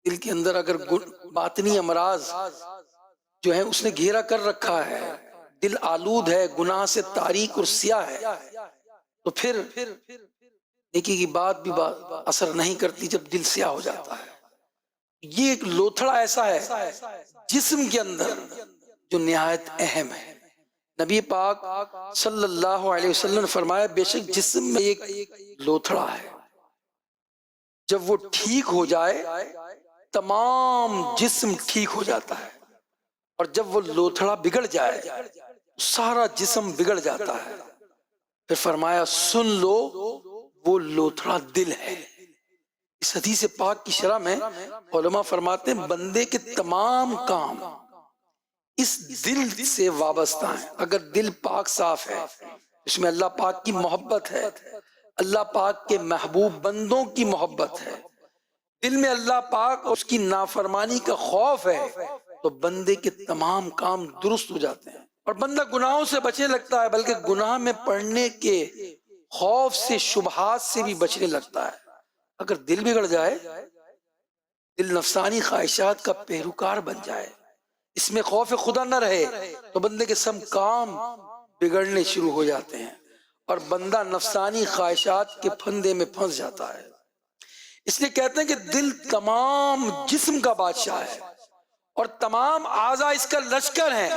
Speaker 4: دل کے اندر اگر باطنی امراض جو ہیں اس نے گھیرا کر رکھا ہے، دل آلود ہے، گناہ سے تاریک اور سیاہ ہے، تو پھر نیکی کی بات بھی اثر نہیں کرتی جب دل سیاہ ہو جاتا ہے. یہ ایک لوتھڑا ایسا ہے جسم کے اندر جو نہایت اہم ہے. نبی پاک صلی اللہ علیہ وسلم نے فرمایا بے شک جسم میں ایک لوتھڑا ہے، جب وہ ٹھیک ہو جائے تمام جسم ٹھیک ہو جاتا ہے، اور جب وہ لوتھڑا بگڑ جائے سارا جسم بگڑ جاتا ہے. پھر فرمایا سن لو وہ لوتھڑا دل ہے. اس حدیث پاک کی شرح میں علماء فرماتے ہیں بندے کے تمام کام اس دل سے وابستہ ہیں. اگر دل پاک صاف ہے، اس میں اللہ پاک کی محبت ہے، اللہ پاک کے محبوب بندوں کی محبت ہے، دل میں اللہ پاک اور اس کی نافرمانی کا خوف ہے، تو بندے کے تمام کام درست ہو جاتے ہیں اور بندہ گناہوں سے بچنے لگتا ہے، بلکہ گناہ میں پڑنے کے خوف سے شبہات سے بھی بچنے لگتا ہے. اگر دل بگڑ جائے، دل نفسانی خواہشات کا پیروکار بن جائے، اس میں خوف خدا نہ رہے، تو بندے کے سب کام بگڑنے شروع ہو جاتے ہیں اور بندہ نفسانی خواہشات کے پھندے میں پھنس جاتا ہے. اس لیے کہتے ہیں کہ دل تمام جسم کا بادشاہ ہے اور تمام اعضاء اس کا لشکر ہیں.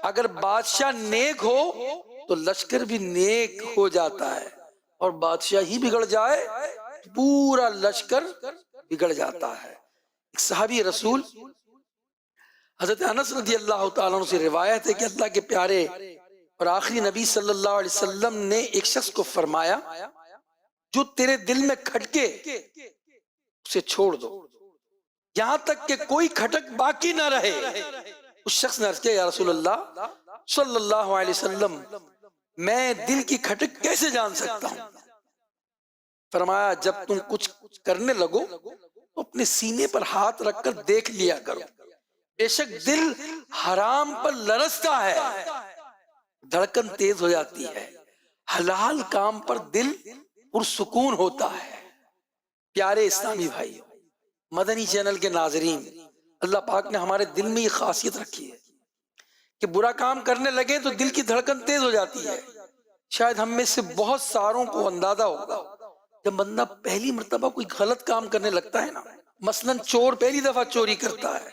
Speaker 4: اگر بادشاہ نیک ہو تو لشکر بھی نیک ہو جاتا ہے، اور بادشاہ ہی بگڑ جائے پورا لشکر بگڑ جاتا ہے. ایک صحابی رسول حضرت انس رضی اللہ تعالیٰ عنہ سے روایت ہے کہ اللہ کے پیارے اور آخری نبی صلی اللہ علیہ وسلم نے ایک شخص کو فرمایا جو تیرے دل میں کھٹکے اسے چھوڑ دو یہاں تک کہ کوئی کھٹک باقی نہ رہے. اس شخص نے عرض کیا یا رسول اللہ صلی اللہ علیہ وسلم میں دل کی کھٹک کیسے جان سکتا ہوں؟ فرمایا جب تم کچھ کرنے لگو تو اپنے سینے پر ہاتھ رکھ کر دیکھ لیا کرو، بے شک دل حرام پر لرزتا ہے، دھڑکن تیز ہو جاتی ہے، حلال کام پر دل پرسکون ہوتا ہے. پیارے اسلامی بھائی، مدنی چینل کے ناظرین، اللہ پاک نے ہمارے دل میں یہ خاصیت رکھی ہے کہ برا کام کرنے لگے تو دل کی دھڑکن تیز ہو جاتی ہے. شاید ہم میں سے بہت ساروں کو اندازہ ہوگا جب بندہ پہلی مرتبہ کوئی غلط کام کرنے لگتا ہے نا، مثلاً چور پہلی دفعہ چوری کرتا ہے،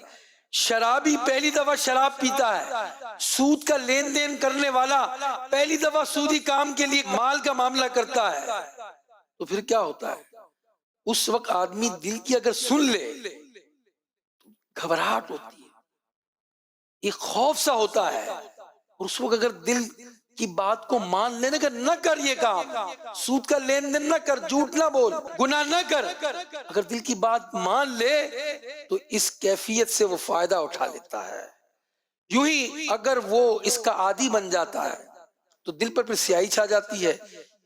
Speaker 4: شرابی پہلی دفعہ شراب پیتا ہے، سود کا لین دین کرنے والا پہلی دفعہ سودی کام کے لیے مال کا معاملہ کرتا ہے، تو پھر کیا ہوتا ہے؟ اس وقت آدمی دل کی اگر سن لے گھبراہٹ ہوتی ہے، ایک خوف سا ہوتا ہے، اور اس وقت اگر دل کی بات کو مان لینے کا نہ کر یہ کام، سود کا لین دین نہ کر، جھوٹ نہ بول، گناہ نہ کر، اگر دل کی بات مان لے تو اس کیفیت سے وہ فائدہ اٹھا لیتا ہے. یوں ہی اگر وہ اس کا عادی بن جاتا ہے تو دل پر پھر سیاہی چھا جاتی ہے،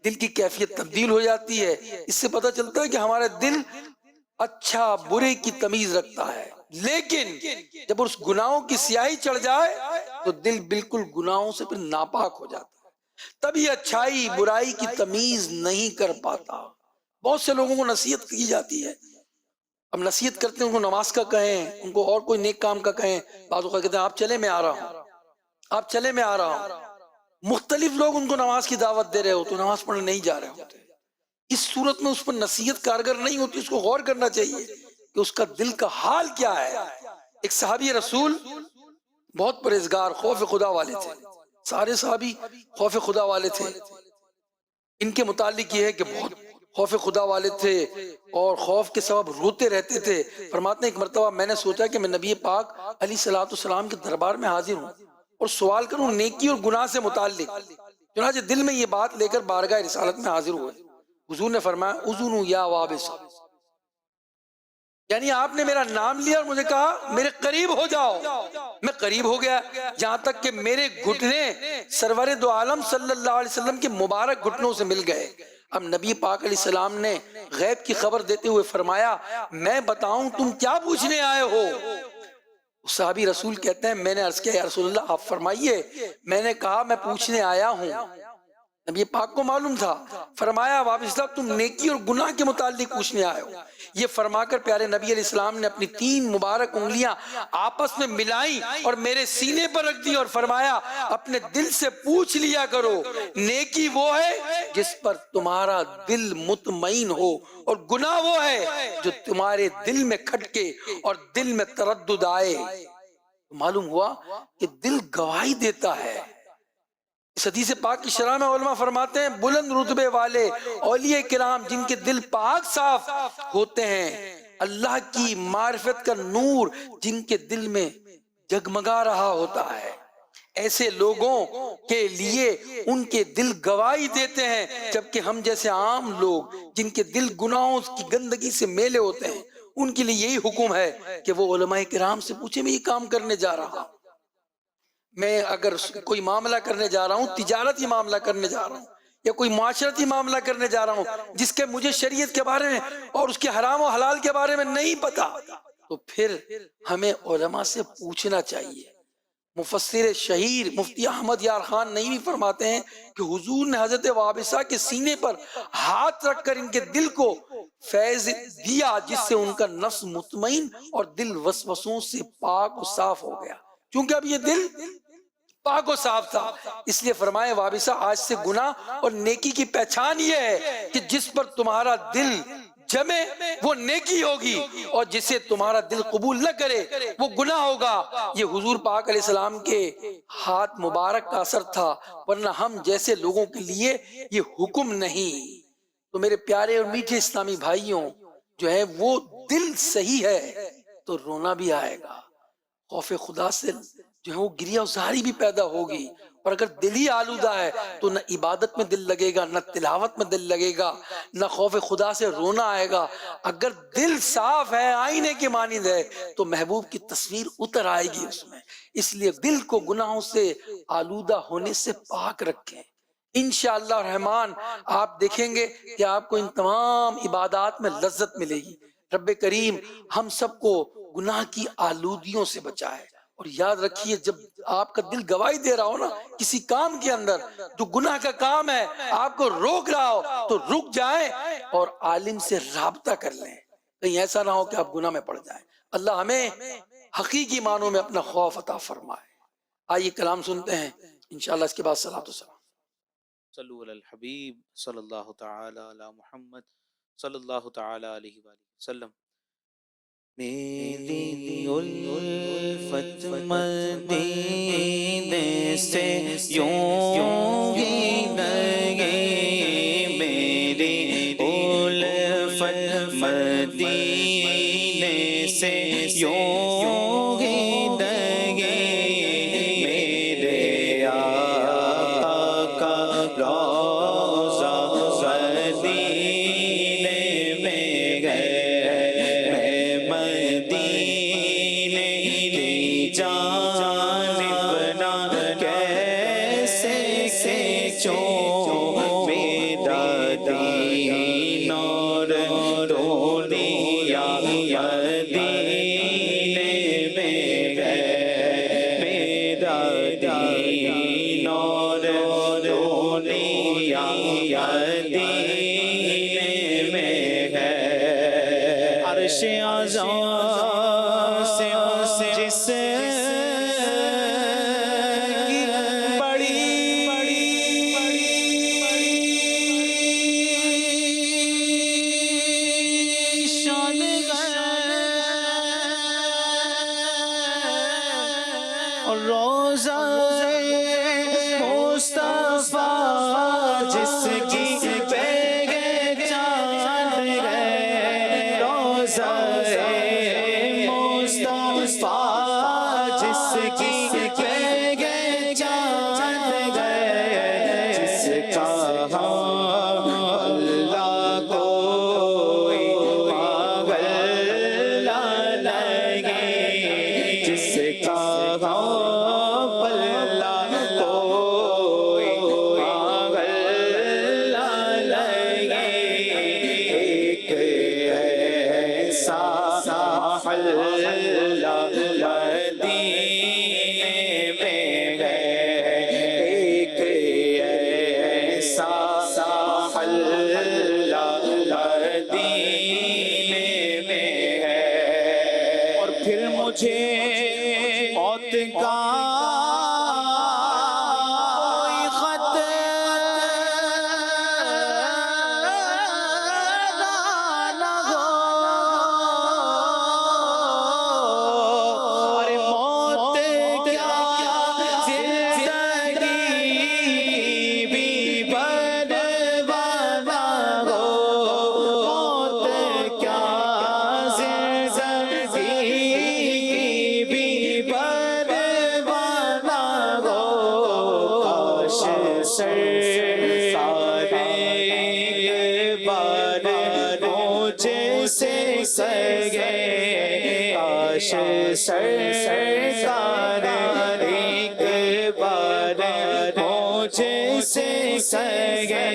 Speaker 4: دل کی کیفیت تبدیل ہو جاتی ہے. اس سے پتہ چلتا ہے کہ ہمارا دل اچھا برے کی تمیز رکھتا ہے، لیکن جب اس گناہوں کی سیاہی چڑھ جائے تو دل بالکل گناہوں سے پھر ناپاک ہو جاتا ہے، تب یہ اچھائی برائی کی تمیز نہیں کر پاتا. بہت سے لوگوں کو نصیحت کی جاتی ہے، اب نصیحت کرتے ہیں ان کو نماز کا کہیں، ان کو اور کوئی نیک کام کا کہیں، بعض اوقات کہتے ہیں آپ چلے میں آ رہا ہوں، آپ چلے میں آ رہا ہوں. مختلف لوگ ان کو نماز کی دعوت دے رہے ہو تو نماز پڑھنے نہیں جا رہے ہوتے. اس صورت میں اس پر نصیحت کارگر نہیں ہوتی، اس کو غور کرنا چاہیے کہ اس کا دل کا حال کیا ہے. ایک صحابی رسول بہت پرہیزگار خوف خدا والے تھے، سارے صحابی خوف خدا والے تھے. ان کے متعلق یہ ہے کہ بہت خوف خدا والے تھے اور خوف کے سبب روتے رہتے تھے. فرماتے ہیں ایک مرتبہ میں نے سوچا کہ میں نبی پاک علیہ الصلوۃ والسلام کے دربار میں حاضر ہوں اور سوال کروں نیکی اور گناہ سے متعلق. چنانچہ دل میں یہ بات لے کر بارگاہ رسالت میں حاضر ہوئے. حضور نے فرمایا اذنوا یا وابس، یعنی آپ نے میرا نام لیا اور مجھے کہا میرے قریب ہو جاؤ. میں قریب ہو گیا جہاں تک کہ میرے گھٹنے سرور دو عالم صلی اللہ علیہ وسلم کے مبارک گھٹنوں سے مل گئے. اب نبی پاک علیہ السلام نے غیب کی خبر دیتے ہوئے فرمایا میں بتاؤں تم کیا پوچھنے آئے ہو؟ صحابی رسول کہتے ہیں میں نے عرض کیا یا رسول اللہ آپ فرمائیے. میں نے کہا میں پوچھنے آیا ہوں نبی پاک کو معلوم تھا، فرمایا وابستہ تم نیکی اور گناہ کے متعلق پوچھنے آئے ہو۔ یہ فرما کر پیارے نبی علیہ السلام نے اپنی 3 مبارک انگلیاں آپس میں ملائیں اور میرے سینے پر رکھ دی اور فرمایا اپنے دل سے پوچھ لیا کرو، نیکی وہ ہے جس پر تمہارا دل مطمئن ہو، اور گناہ وہ ہے جو تمہارے دل میں کھٹکے اور دل میں تردد آئے۔ معلوم ہوا کہ دل گواہی دیتا ہے۔ اس حدیث پاک کی شرح میں علماء فرماتے ہیں بلند رتبے والے اولیاء کرام جن کے دل پاک صاف ہوتے ہیں، اللہ کی معرفت کا نور جن کے دل میں جگمگا رہا ہوتا ہے، ایسے لوگوں کے لیے ان کے دل گواہی دیتے ہیں، جبکہ ہم جیسے عام لوگ جن کے دل گناہوں کی گندگی سے میلے ہوتے ہیں ان کے لیے یہی حکم ہے کہ وہ علماء کرام سے پوچھے میں یہ کام کرنے جا رہا ہوں، میں اگر کوئی معاملہ کرنے جا رہا ہوں، تجارتی معاملہ کرنے جا رہا ہوں یا کوئی معاشرتی معاملہ کرنے جا رہا ہوں جس کے مجھے شریعت کے بارے میں اور اس کے حرام و حلال کے بارے میں نہیں پتا، تو پھر ہمیں علماء سے پوچھنا چاہیے۔ مفسر شہیر مفتی احمد یار خان نعیمی فرماتے ہیں کہ حضور نے حضرت وابصہ کے سینے پر ہاتھ رکھ کر ان کے دل کو فیض دیا جس سے ان کا نفس مطمئن اور دل وسوسوں سے پاک و صاف ہو گیا، کیونکہ اب یہ دل پاک و صاف تھا۔ اس لیے فرمائے وابصہ آج سے گناہ اور نیکی کی پہچان یہ ہے کہ جس پر تمہارا دل جمے وہ نیکی ہوگی اور جسے تمہارا دل قبول نہ کرے وہ گناہ ہوگا۔ یہ حضور پاک علیہ السلام کے ہاتھ مبارک کا اثر تھا، ورنہ ہم جیسے لوگوں کے لیے یہ حکم نہیں۔ تو میرے پیارے اور میٹھے اسلامی بھائیوں، جو ہے وہ دل صحیح ہے تو رونا بھی آئے گا، خوف خدا سے جو ہے وہ گریہ زاری بھی پیدا ہوگی، اور اگر دل ہی آلودہ ہے تو نہ عبادت میں دل لگے گا، نہ تلاوت میں دل لگے گا، نہ خوف خدا سے رونا آئے گا۔ اگر دل صاف ہے، آئینے کے مانند ہے، تو محبوب کی تصویر اتر آئے گی اس میں۔ اس لیے دل کو گناہوں سے آلودہ ہونے سے پاک رکھیں۔ انشاءاللہ الرحمن آپ دیکھیں گے کہ آپ کو ان تمام عبادات میں لذت ملے گی۔ رب کریم ہم سب کو گناہ کی آلودیوں سے بچائے، اور یاد رکھیے جب آپ کا دل گواہی دے رہا ہو نا کسی کام کے اندر جو گناہ کا کام ہے، آپ کو روک رہا ہو تو رک جائیں اور عالم سے رابطہ کر لیں، کہیں ایسا نہ ہو کہ آپ گناہ میں پڑ جائیں۔ اللہ ہمیں حقیقی معنوں میں اپنا خوف عطا فرمائے۔ آئیے کلام سنتے ہیں، انشاءاللہ اس کے بعد صلاۃ و سلام۔
Speaker 3: صلو علی الحبیب صلی اللہ تعالی علی محمد صلی اللہ تعالی علیہ وآلہ وسلم۔
Speaker 6: میری الفت مدینے سے یوں ہی لگے، میری الفت مدینے سے یوں ہی لگے، میرے آقا کا روضہ مدینے میں ہے، مدینے کی جانب نہ کیسے کھینچوں، میرا دین اور دنیا مدینے میں ہے، میرا دین اور دنیا مدینے میں ہے۔ عرش اعظم سے جس کی بڑی شان ہے، اور روضہ مصطفیٰ جس کی پہچان ہے، روضہ مصطفیٰ جس کی پہچان ہے، جس کا اللہ کوئی پاگل نہ لگے، جس کا اللہ کوئی پاگل نہ لگے، ایک ایسا اللہ مدینے میں ہے، ایک ایسا مجھے موت کا کوئی خط نہ ہو، اور موت کیا زندگی بھی پرواہ نہ ہو، موت کیا زندگی بھی پرواہ نہ ہو، کاش سارے بار مجھے سے سگے، کاش سرکار ایک بار مجھے سے سگے،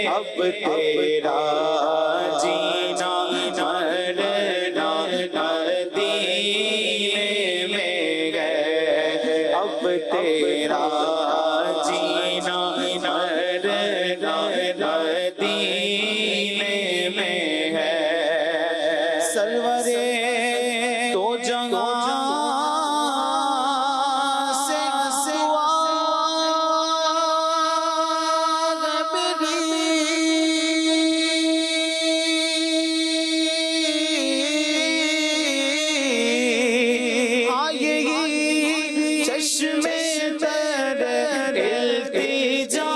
Speaker 6: اب تیرا جینا مرنا مدینے میں ہے، اب تیرا جینا مرنا مدینے میں ہے، سرورے تو جہاں سے دعا میری، ہاں یہی چشمے تر التجا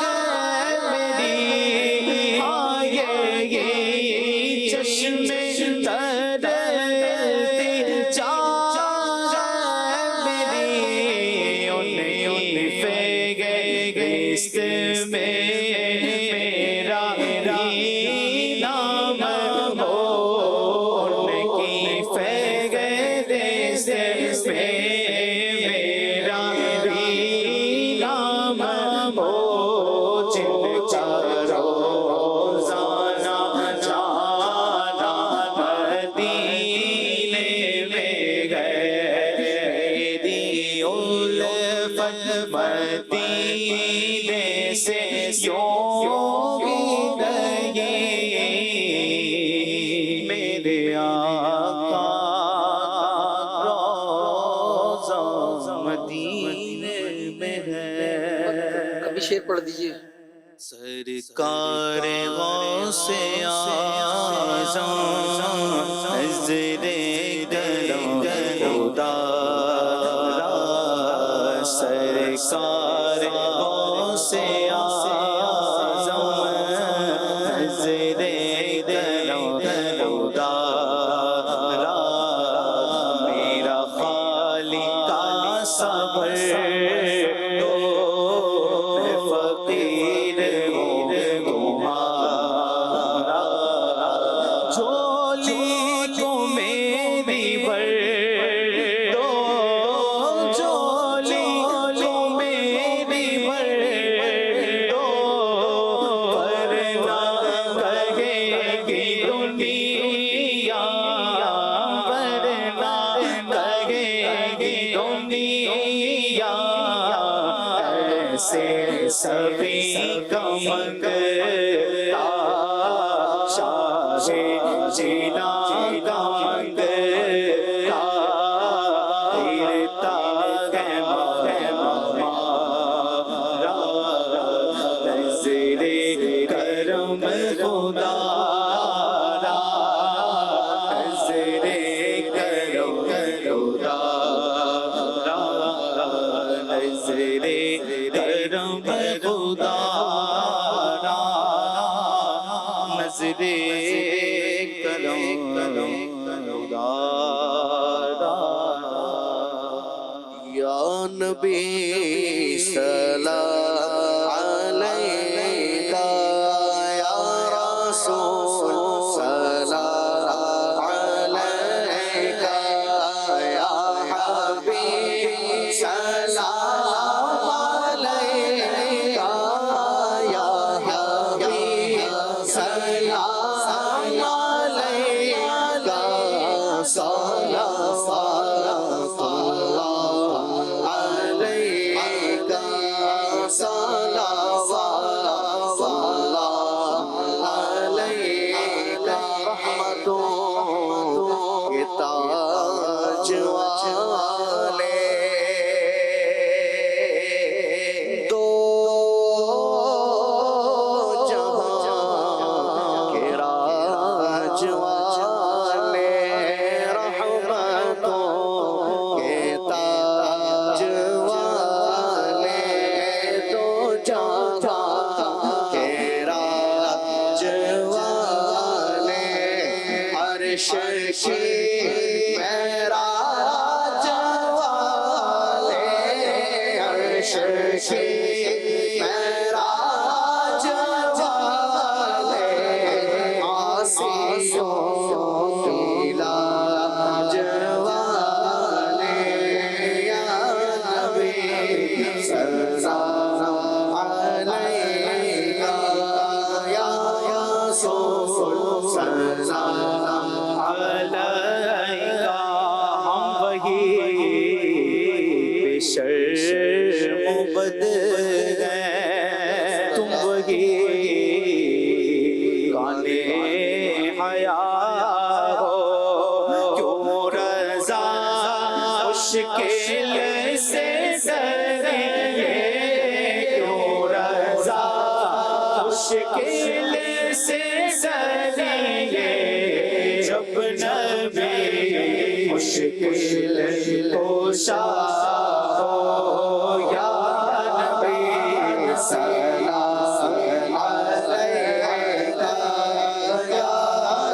Speaker 6: ہے میری، ہاں یہی چشمے تر التجا ہے میری، ان فہرست میں میرا بھی نام ہو، ان کی فہرست میں میرا بھی نام ہو، جن کا روزانہ جانا مدینے میں گئے، میری الفت مدینے سے یوں بھی گئی، میرے آقا روضہ مدینے میں ہے،
Speaker 4: کبھی شعر پڑھ دیجئے.
Speaker 6: سرکار غوث اعظم نظر کرم خدا، سرکار غوث اعظم نظر کرم خدا، میرا خالق کا صبر فقیر ہوں تمہارا، جھولی کو میری بھر دو، جھولی کو میری بھر دو، ورنہ کہے گی دنیا، ورنہ کہے گی دنیا، ایسے سبھی کا منگتا شاہ جینا کا منگتا، پھرتا ہے ہمارا نظر کرم خدا، نظر کرم خدا، نظر کرم خدا، نظر کرم خدا،
Speaker 2: یا نبی سلام علیکہ، یا رسول سلام علیکہ، یا حبیب سلام علیکہ، یا حبیب سلام علیکہ، صلوات اللہ علیکہ، معراج والے آسیوں کی لاج والے یا نبی سلام علیکہ یا رسول سلام
Speaker 6: علیکہ ہم وہی شرم و بد ہیں، تم وہی گانے حیا ہو، کیوں رضا مشکل سے ڈریں گے، کیوں رضا مشکل سے ڈریں گے، جب نبی مشکل کوشا ہو یا نبی
Speaker 2: سلام علیکہ یا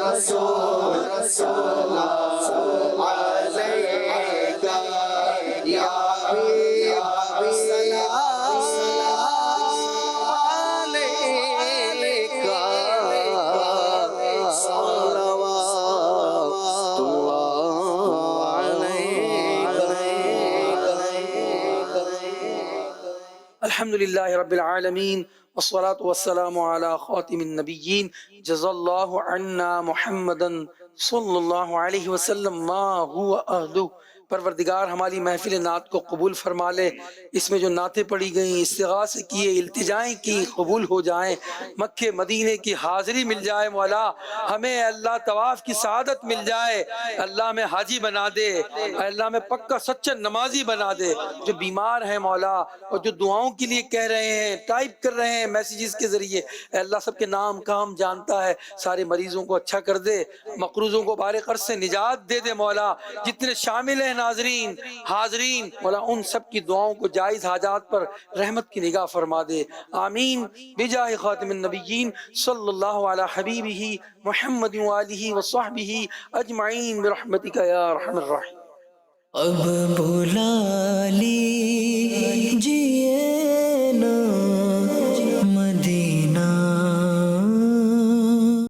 Speaker 2: رسول سلام علیکہ یا حبیب سلام علیکہ صلوات
Speaker 4: الحمدللہ رب العالمین والصلاة والسلام علی خاتم النبیین جزا اللہ عنا محمدا صلی اللہ علیہ وسلم ما هو اہلہ۔ پروردگار ہماری محفل نعت کو قبول فرما لے، اس میں جو نعتیں پڑھی گئیں، استغاثے کیے، التجائیں کی، قبول ہو جائیں، مکہ مدینے کی حاضری مل جائے مولا، ہمیں اللہ طواف کی سعادت مل جائے، اللہ میں حاجی بنا دے، اللہ میں پکا سچا نمازی بنا دے۔ جو بیمار ہیں مولا اور جو دعاؤں کے لیے کہہ رہے ہیں، ٹائپ کر رہے ہیں میسیجز کے ذریعے، اے اللہ سب کے نام کام جانتا ہے، سارے مریضوں کو اچھا کر دے، مقروضوں کو بار قرض سے نجات دے دے مولا، جتنے شامل ہیں ناظرین حاضرین مولا ان سب کی دعاؤں کو جائز حاجات پر رحمت کی نگاہ فرما دے، آمین بجاہ خاتم النبیین صلی اللہ علی حبیبہ محمد وآلہ وصحبہ اجمعین برحمتک یا ارحم الراحمین۔
Speaker 6: اب بلا لی